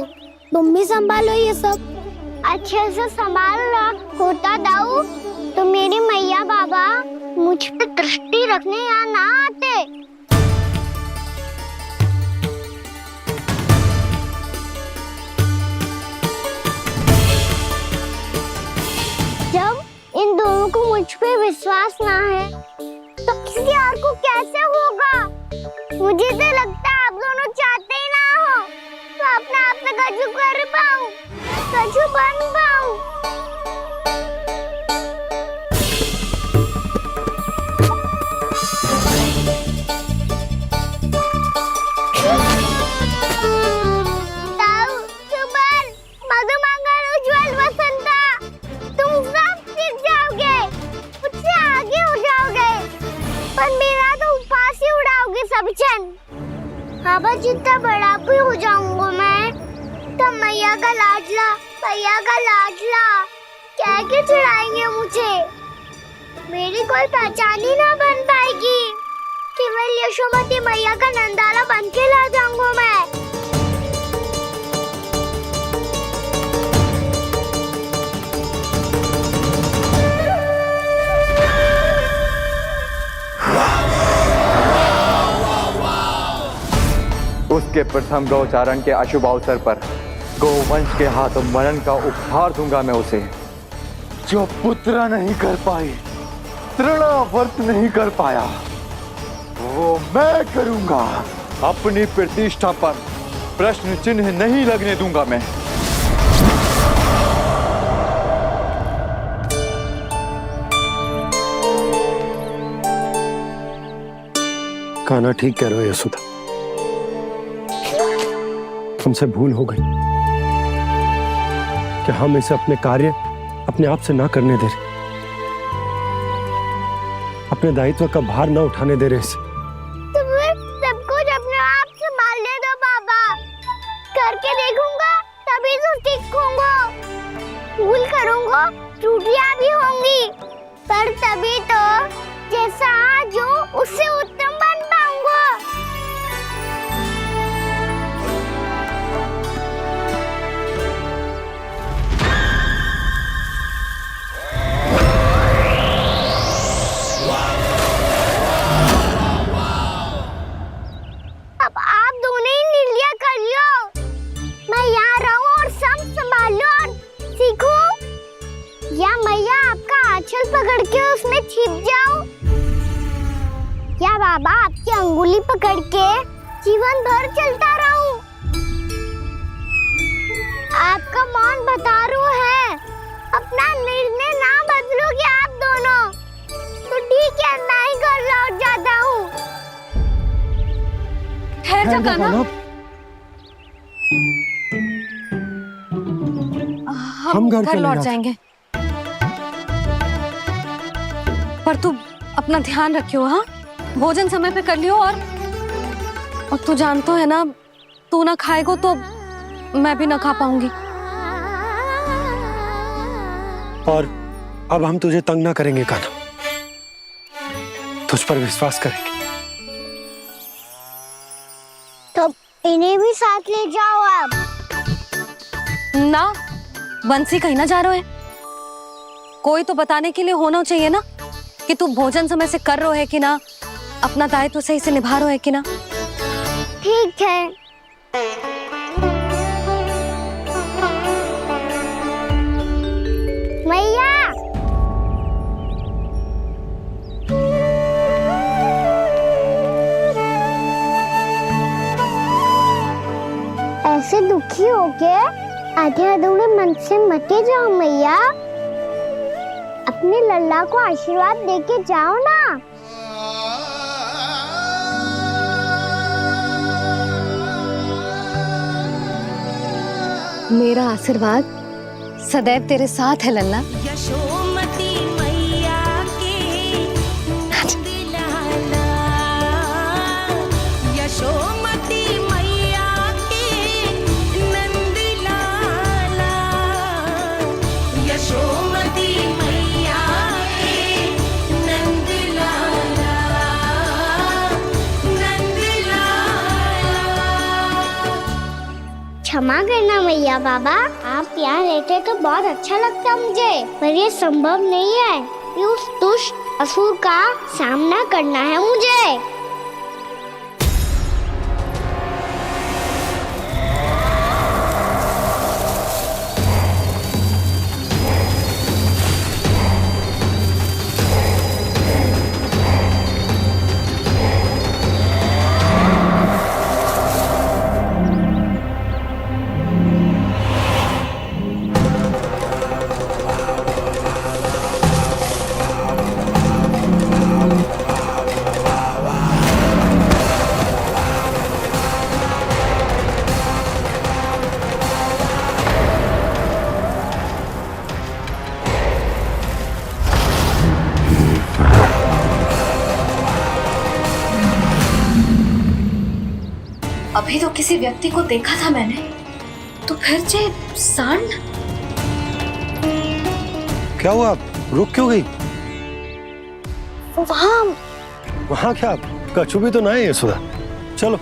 Speaker 1: तुम भी संभालो ये सब। अच्छे से संभालना होता दाऊ तो मेरी मैया बाबा मुझ पे दृष्टि रखने यहाँ ना आते। जब इन दोनों को मुझ पे विश्वास ना है तो किसी और को कैसे होगा? मुझे तो लगता है आप दोनों चाहते ही ना हो तो अपने आप में गजू कर पाऊं, गजू बन पाऊं। ताऊ, सुबल, मधुमंगल, उज्जवल, वसंता, तुम सब सीख जाओगे, मुझसे आगे हो जाओगे, पर मेरा तो उपवास ही उड़ाओगे सब जन। बाबा जितना बड़ा भी हो जाऊंगा मैं, तब मैया का लाडला, भैया का लाडला कह के चिढ़ाएंगे मुझे। मेरी कोई पहचान ही ना बन पाएगी, केवल यशोमती मैया का नंदाला बन के ला जाऊंगा मैं।
Speaker 3: उसके प्रथम गौचारण के अशुभ अवसर पर गोवंश के हाथों मरण का उपहार दूंगा मैं उसे। जो पुत्र नहीं कर पाई, तृणावर्त नहीं कर पाया, वो मैं करूंगा। अपनी प्रतिष्ठा पर प्रश्न चिन्ह नहीं लगने दूंगा मैं।
Speaker 5: कान्हा ठीक कह रहे हो यशोदा, हमसे भूल हो गई कि हम इसे अपने कार्य अपने आप से ना करने दे रहे, अपने दायित्व का भार ना उठाने दे रहे इसे।
Speaker 1: तो फिर सब कुछ अपने आप से संभालने दो बाबा, करके देखूंगा तभी तो सीखूंगा। भूल करूंगा, त्रुटियां भी होंगी, पर तभी तो जैसा आज हूँ उससे उत्तम बन पाऊंगा। अब आप दोनों ही निर्णय कर लो, मैं यहाँ रहूं और सब संभालूं और सीखूं, या मैया आपका आंचल पकड़ के उसमें छिप जाऊं, या बाबा आपकी अंगुली पकड़ के जीवन भर चलता रहूं। आपका मौन बतारू है, अपना निर्णय ना बदलोगे आप दोनों तो ठीक है, मैं ही घर लौट जाता हूँ।
Speaker 6: ठहर जा कान्हा, हम घर लौट जाएंगे, पर तू अपना ध्यान रखियो। हाँ, भोजन समय पे कर लियो, और तू जानतो है ना, तू ना खाएगो तो मैं भी ना खा पाऊंगी।
Speaker 5: और अब हम तुझे तंग ना करेंगे कान्हा, तुझ पर विश्वास करेंगे।
Speaker 1: तो इन्हें भी साथ ले जाओ आप।
Speaker 6: ना, बंसी कहीं ना जा रहे है, कोई तो बताने के लिए होना चाहिए ना कि तू भोजन समय से कर रहे है कि ना, अपना दायित्व सही से निभा रहे है कि ना।
Speaker 1: ठीक है। मैया, ऐसे दुखी हो के आधे अधूरे मन से मत जाओ मैया, अपने लल्ला को आशीर्वाद देके जाओ ना।
Speaker 6: मेरा आशीर्वाद सदैव तेरे साथ है लल्ला।
Speaker 12: यशोमती मैया के नंद लाला, यशोमती मैया के नंद लाला, यशोमती मैया के नंद लाला, नंद लाला।
Speaker 1: क्षमा करना मैया बाबा, आप यहाँ रहते तो बहुत अच्छा लगता मुझे, पर ये संभव नहीं है। ये उस दुष्ट असुर का सामना करना है मुझे।
Speaker 6: अभी तो किसी व्यक्ति को देखा था मैंने, तो फिर जे सांड।
Speaker 5: क्या हुआ, रुक क्यों गई? वहाँ क्या, कछु भी तो ना है यशोदा। चलो।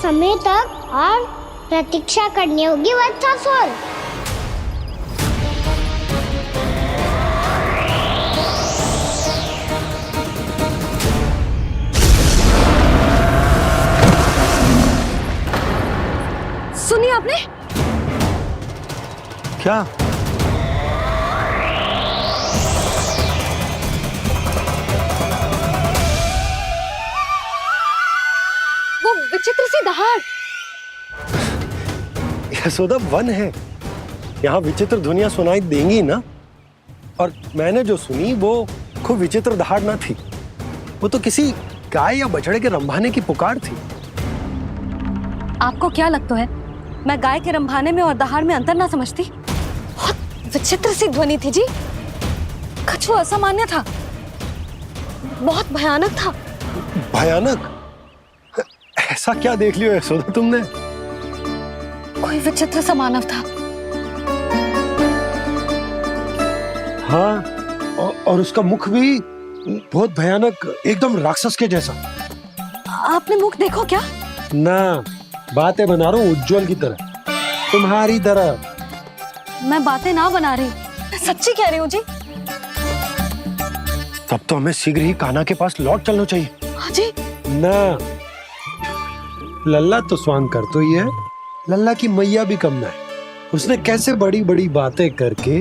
Speaker 1: समय तक और प्रतीक्षा करनी होगी वत्सासुर।
Speaker 6: सुनिए आपने
Speaker 5: क्या?
Speaker 6: वो विचित्र सी दहाड़।
Speaker 5: यशोदा, वन है, यहाँ विचित्र ध्वनियां सुनाई देंगी ना। और मैंने जो सुनी वो खूब विचित्र दहाड़ ना थी, वो तो किसी गाय या बछड़े के रंभाने की पुकार थी।
Speaker 6: आपको क्या लगता है मैं गाय के रंभाने में और दहाड़ में अंतर ना समझती? बहुत विचित्र सी ध्वनि थी जी, कछु असामान्य था, बहुत भयानक था।
Speaker 5: भयानक? ऐसा क्या देख लियो यशोदा तुमने?
Speaker 6: कोई विचित्र सा मानव था।
Speaker 5: हाँ, और उसका मुख भी बहुत भयानक, एकदम राक्षस के जैसा।
Speaker 6: आपने मुख देखो क्या?
Speaker 5: ना, बातें बना रहा हूँ उज्जवल की तरह, तुम्हारी तरह।
Speaker 6: मैं बातें ना बना रही, मैं सच्ची कह रही हूँ जी।
Speaker 5: तब तो हमें शीघ्र ही कान्हा के पास लौट चलना चाहिए।
Speaker 6: हाँ जी।
Speaker 5: ना, लल्ला तो स्वांग कर तो ही है, लल्ला की मैया भी कम ना है। उसने कैसे बड़ी बड़ी बातें करके,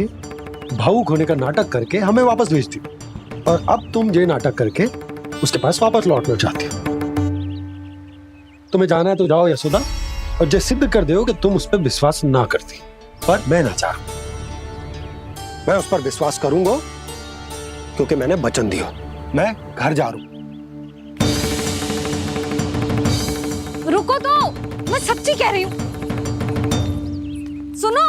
Speaker 5: भावुक होने का नाटक करके हमें वापस भेज दी, और अब तुम ये नाटक करके उसके पास वापस लौटना चाहती हो। तुम्हें जाना है तो जाओ यशोदा, और जो सिद्ध कर दो कि तुम उस पर विश्वास ना करती। पर मैं ना चाह, मैं उस पर विश्वास करूंगा क्योंकि मैंने वचन दिया। मैं घर जा रहा हूं।
Speaker 6: रुको तो, मैं सच्ची कह रही हूँ। सुनो,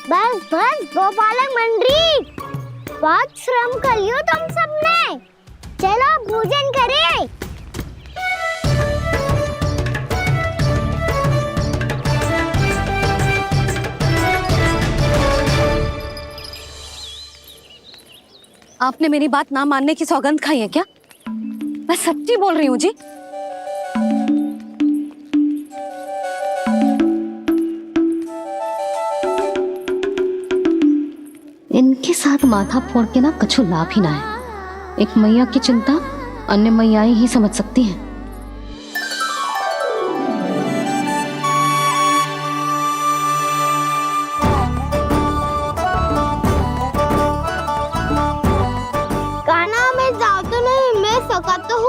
Speaker 1: बस बस गोपालक मंडली, बहुत श्रम कर लियो तुम सबने। चलो भोजन करें।
Speaker 6: आपने मेरी बात ना मानने की सौगंध खाई है क्या? मैं सच्ची बोल रही हूँ जी। इनके साथ माथा फोड़ के ना कछु लाभ ही ना है। एक मैया की चिंता अन्य मैयाएं ही समझ सकती हैं।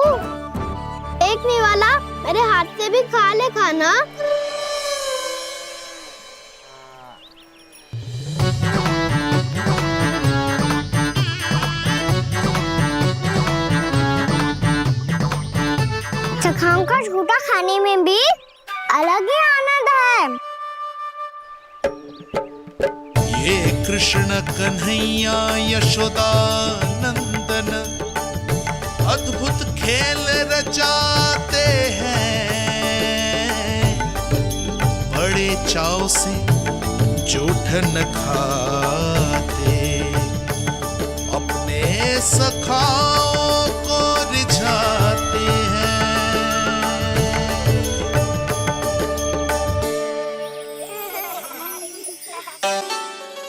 Speaker 1: एक नहीं वाला, मेरे हाथ से भी खा ले खाना। चखाओं का झूठा खाने में भी अलग ही आनंद है।
Speaker 17: ये कृष्ण कन्हैया यशोदा नंदन अद्भुत खेल रचाते हैं, बड़े चाव से जूठ न खाते, अपने सखाओं को रिझाते हैं।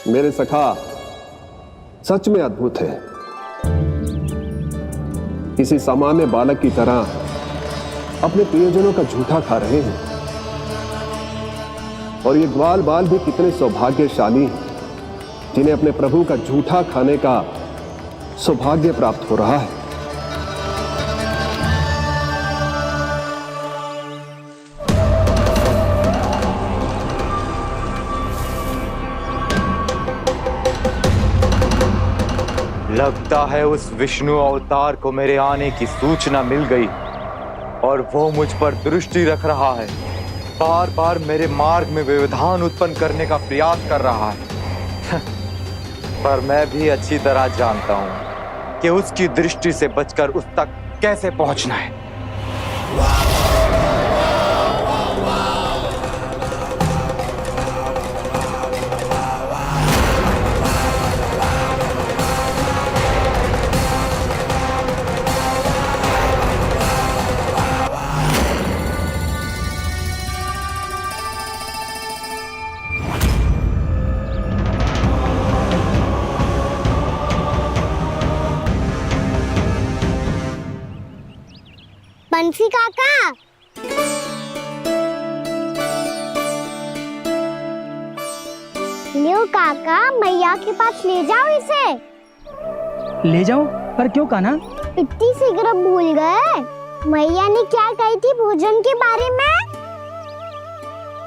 Speaker 13: मेरे सखा सच में अद्भुत है। किसी सामान्य बालक की तरह अपने प्रियजनों का झूठा खा रहे हैं, और ये ग्वाल बाल भी कितने सौभाग्यशाली हैं जिन्हें अपने प्रभु का झूठा खाने का सौभाग्य प्राप्त हो रहा है।
Speaker 3: लगता है उस विष्णु अवतार को मेरे आने की सूचना मिल गई और वो मुझ पर दृष्टि रख रहा है। बार बार मेरे मार्ग में व्यवधान उत्पन्न करने का प्रयास कर रहा है। पर मैं भी अच्छी तरह जानता हूं कि उसकी दृष्टि से बचकर उस तक कैसे पहुंचना है।
Speaker 1: बंसी काका, लियो काका, मैया के पास ले जाओ इसे।
Speaker 11: ले जाओ? पर क्यों कान्हा?
Speaker 1: इतनी शीघ्र भूल गए? मैया ने क्या कही थी भोजन के बारे में?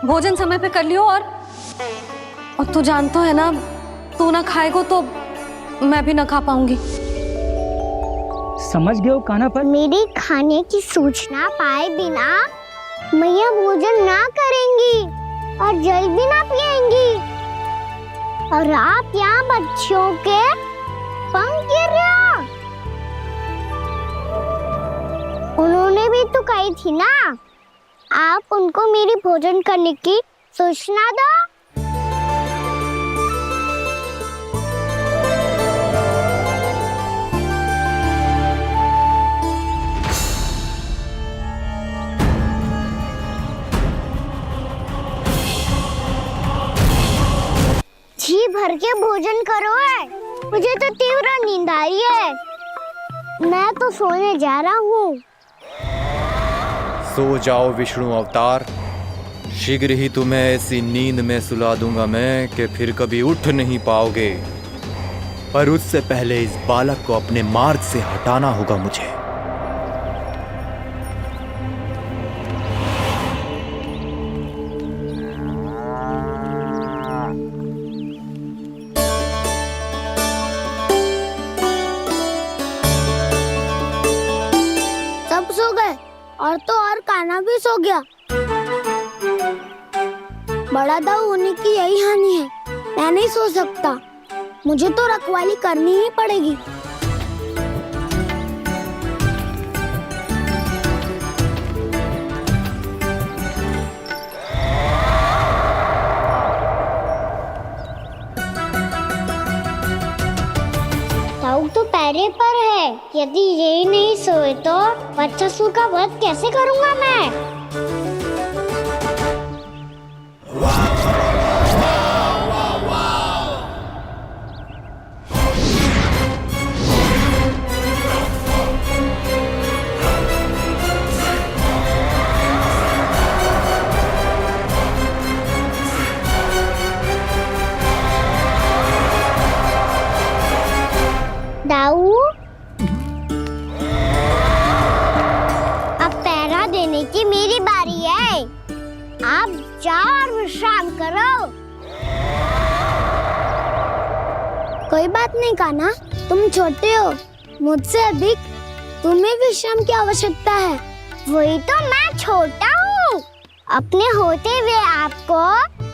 Speaker 6: भोजन समय पे कर लियो, और तू जानता है ना, तू ना खाएगा तो मैं भी ना खा पाऊंगी।
Speaker 11: समझ गए हो कान्हा? पर
Speaker 1: मेरे खाने की सूचना पाए बिना मैया भोजन ना करेंगी और जल भी ना पिएंगी, और आप यहाँ बच्चों के पंख गिर रहे हो। उन्होंने भी तो कही थी ना, आप उनको मेरी भोजन करने की सूचना दो। जी भर के भोजन करो है, मुझे तो तीव्र नींद आ रही है। मैं तो सोने जा रहा हूँ।
Speaker 15: सो जाओ विष्णु अवतार, शीघ्र ही तुम्हें ऐसी नींद में सुला दूंगा मैं कि फिर कभी उठ नहीं पाओगे। पर उससे पहले इस बालक को अपने मार्ग से हटाना होगा मुझे।
Speaker 1: सब सो गए, और तो और कान्हा भी सो गया। बड़ा दाऊ होने की यही हानि है, मैं नहीं सो सकता, मुझे तो रखवाली करनी ही पड़ेगी। दाऊ तो पैरे पर है, यदि ये नहीं सोए तो बच्चासुर का वध कैसे करूंगा मैं? दाऊ जाओ और विश्राम करो। कोई बात नहीं कान्हा, तुम छोटे हो, मुझसे अधिक तुम्हें विश्राम की आवश्यकता है। वही तो मैं छोटा हूँ, अपने होते हुए आपको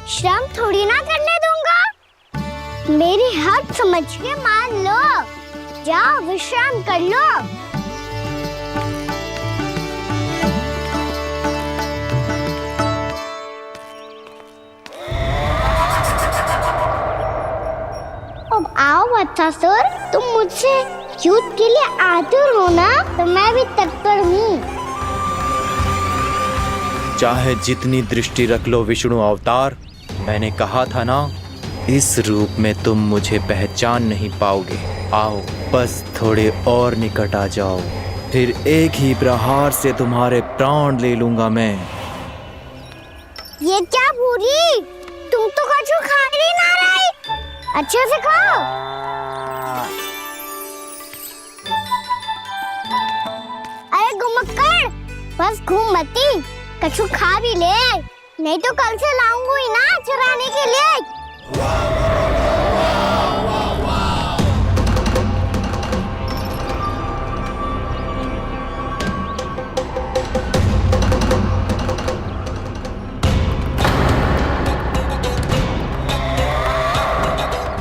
Speaker 1: श्रम थोड़ी ना करने दूंगा। मेरी हद समझ के मान लो, जाओ विश्राम कर लो। अब आओ वत्सासुर, तुम मुझसे युद्ध के लिए आतुर हो ना, तो मैं भी तत्पर हूँ।
Speaker 15: चाहे जितनी दृष्टि रख लो विष्णु अवतार, मैंने कहा था ना, इस रूप में तुम मुझे पहचान नहीं पाओगे। आओ बस थोड़े और निकट आ जाओ, फिर एक ही प्रहार से तुम्हारे प्राण ले लूंगा मैं।
Speaker 1: ये क्या भूरी, तुम तो कछु खा ही ना रही, अच्छे से खाओ। अरे घुमक्कड़, बस घूम मती, कछु खा भी ले, नहीं तो कल से लाऊंगी ही ना चुराने के लिए।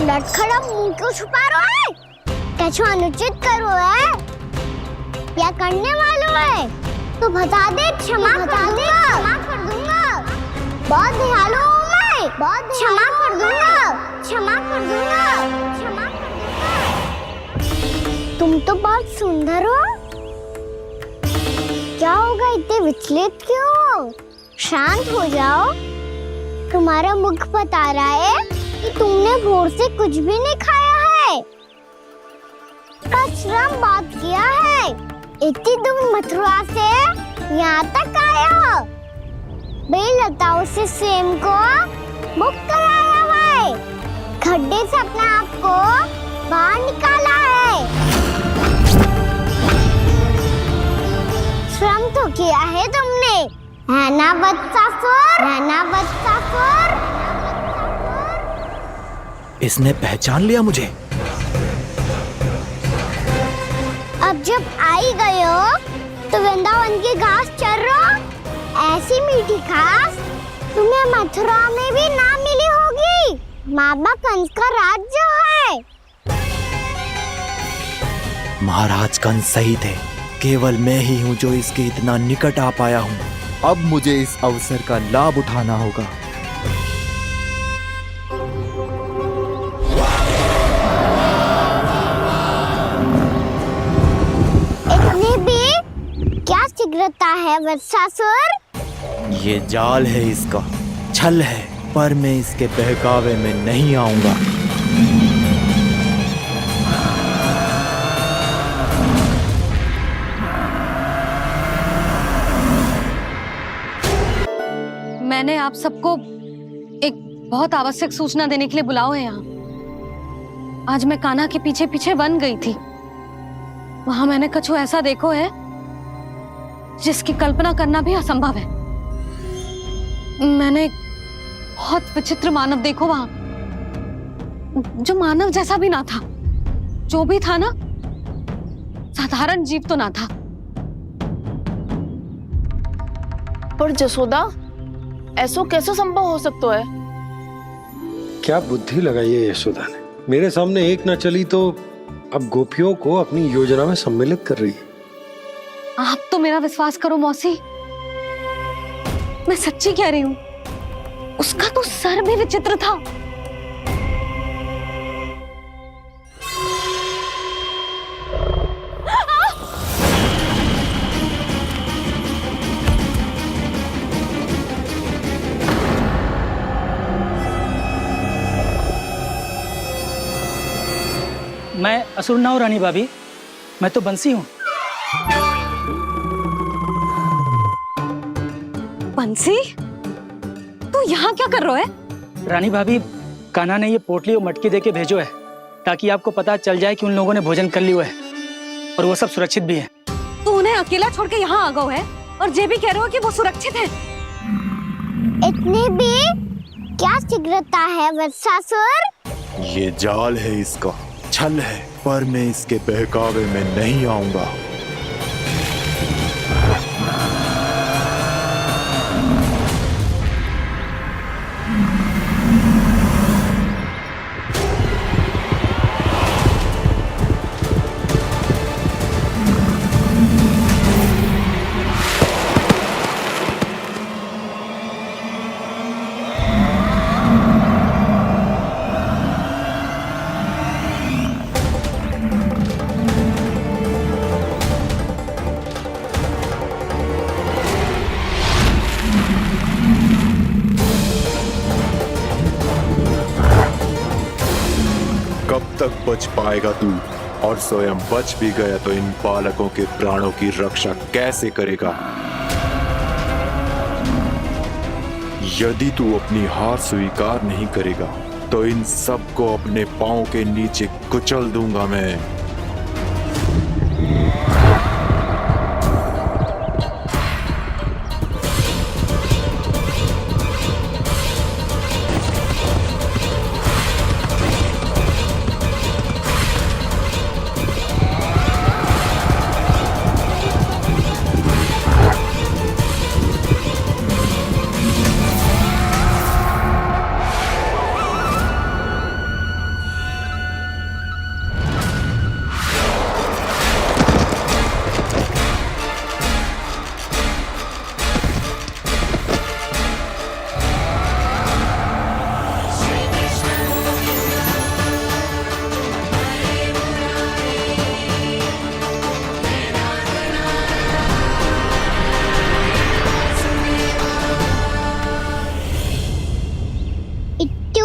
Speaker 1: लटखड़ा मुंह क्यों छुपा रहा है? कछु अनुचित करो है या करने वालों है तो बता दे, क्षमा कर दूंगा। बहुत दयालु हूँ मैं, बहुत क्षमा कर दूंगा। तुम तो बहुत सुंदर हो, क्या होगा, इतने विचलित क्यों हो? शांत हो जाओ, तुम्हारा मुख बता रहा है कि तुमने भोर से कुछ भी नहीं खाया है, श्रम बात किया है, इतनी दूर मथुरा से यहाँ तक आया हो, बेलताओं से सेम को मुक्त कराया हुआ है, खड्डे से अपने आप को बाहर निकाला है, श्रम तो किया है तुमने, है ना वत्सासुर?
Speaker 15: इसने पहचान लिया मुझे।
Speaker 1: अब जब आई गए हो तो वृंदावन की घास चर रहो, ऐसी मीठी घास तुम्हें मथुरा में भी ना मिली होगी। मामा कंस का राज्य है।
Speaker 15: महाराज कंस सही थे, केवल मैं ही हूँ जो इसके इतना निकट आ पाया हूँ। अब मुझे इस अवसर का लाभ उठाना होगा।
Speaker 1: इतनी भी क्या शीघ्रता है वत्सासुर?
Speaker 15: ये जाल है इसका, छल है, पर मैं इसके बहकावे में नहीं आऊंगा।
Speaker 6: मैंने आप सबको एक बहुत आवश्यक सूचना देने के लिए बुलाओ है यहाँ। आज मैं कान्हा के पीछे पीछे वन गई थी, वहां मैंने कछु ऐसा देखो है जिसकी कल्पना करना भी असंभव है। मैंने एक बहुत विचित्र मानव देखो वहां, जो मानव जैसा भी ना था, जो भी था ना साधारण जीव तो ना था।
Speaker 4: पर जसोदा, ऐसो कैसे संभव हो सकता है?
Speaker 5: क्या बुद्धि लगाई है यशोदा ने, मेरे सामने एक ना चली तो अब गोपियों को अपनी योजना में सम्मिलित कर रही है।
Speaker 6: आप तो मेरा विश्वास करो मौसी, मैं सच्ची कह रही हूं, उसका तो सर भी विचित्र था।
Speaker 11: मैं असुर ना हूं रानी भाभी, मैं तो बंसी हूँ।
Speaker 6: बंसी, तू यहाँ क्या कर रहा है?
Speaker 11: रानी भाभी, कान्हा ने ये पोटली और मटकी देके भेजो है ताकि आपको पता चल जाए कि उन लोगों ने भोजन कर लिया है और वो सब सुरक्षित भी है।
Speaker 6: तू उन्हें अकेला छोड़ के यहाँ आ गया है और ये भी कह रहे हो कि वो सुरक्षित है।
Speaker 1: इतनी भी क्या शीघ्रता है वत्सासुर?
Speaker 15: ये जाल है इसका, छल है, पर मैं इसके बहकावे में नहीं आऊंगा। कब तक बच पाएगा तू? और स्वयं बच भी गया तो इन बालकों के प्राणों की रक्षा कैसे करेगा? यदि तू अपनी हार स्वीकार नहीं करेगा तो इन सबको अपने पांव के नीचे कुचल दूंगा मैं।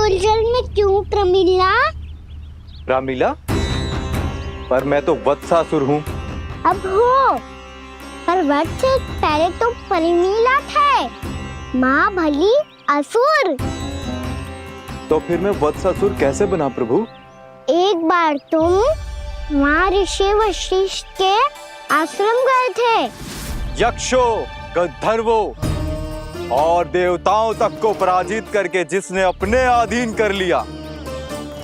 Speaker 1: उलझन में क्यों प्रमिला?
Speaker 3: रामीला, पर मैं तो वत्सासुर हूँ।
Speaker 1: अब हो, पर वट से पहले तो प्रमिला थे, माँ भली असुर।
Speaker 3: तो फिर मैं वत्सासुर कैसे बना प्रभु?
Speaker 1: एक बार तुम वहाँ ऋषि वशिष्ठ के आश्रम गए थे।
Speaker 3: यक्षो, गंधर्वों और देवताओं तक को पराजित करके जिसने अपने अधीन कर लिया,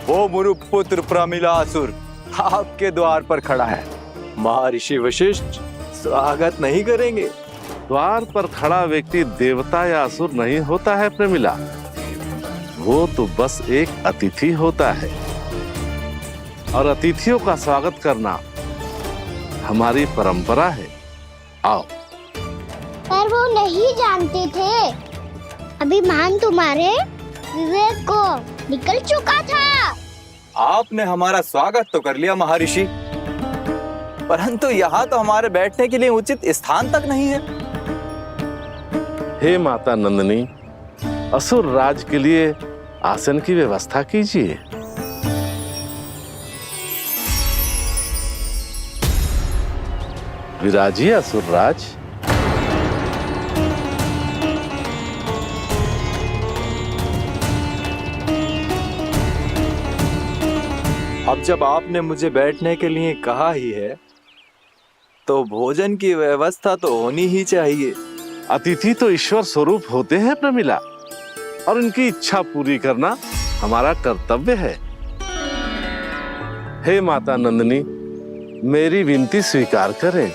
Speaker 3: वो मुरुप पुत्र प्रमिलासुर आपके द्वार पर खड़ा है। महर्षि वशिष्ठ स्वागत नहीं करेंगे।
Speaker 18: द्वार पर खड़ा व्यक्ति देवता या असुर नहीं होता है प्रमिला, वो तो बस एक अतिथि होता है, और अतिथियों का स्वागत करना हमारी परंपरा है। आओ।
Speaker 1: पर वो नहीं जानते थे, अभिमान तुम्हारे विवेक को निकल चुका था।
Speaker 3: आपने हमारा स्वागत तो कर लिया महर्षि, परंतु यहाँ तो हमारे बैठने के लिए उचित स्थान तक नहीं है।
Speaker 18: हे माता नंदिनी, असुर राज के लिए आसन की व्यवस्था कीजिए। विराजिए असुर राज।
Speaker 3: अब जब आपने मुझे बैठने के लिए कहा ही है, तो भोजन की व्यवस्था तो होनी ही चाहिए।
Speaker 18: अतिथि तो ईश्वर स्वरूप होते हैं प्रमिला, और उनकी इच्छा पूरी करना हमारा कर्तव्य है। हे माता नंदिनी, मेरी विनती स्वीकार करें।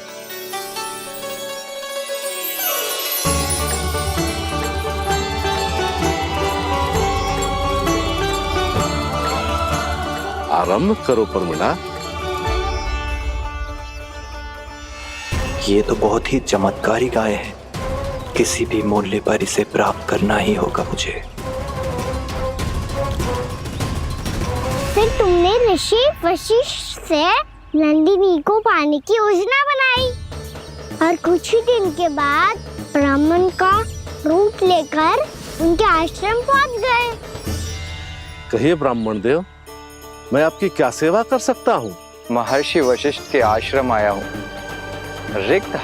Speaker 18: आरंभ करो प्रमिला।
Speaker 2: ये तो बहुत ही चमत्कारी गाय है, किसी भी मूल्य पर इसे प्राप्त करना ही होगा मुझे।
Speaker 1: फिर तुमने ऋषि वशिष्ठ से नंदिनी को पाने की योजना बनाई, और कुछ ही दिन के बाद ब्राह्मण का रूप लेकर उनके आश्रम पहुंच गए।
Speaker 18: कहिए ब्राह्मण देव, मैं आपकी क्या सेवा कर सकता हूँ?
Speaker 3: महर्षि वशिष्ठ के आश्रम आया हूँ। रिक्त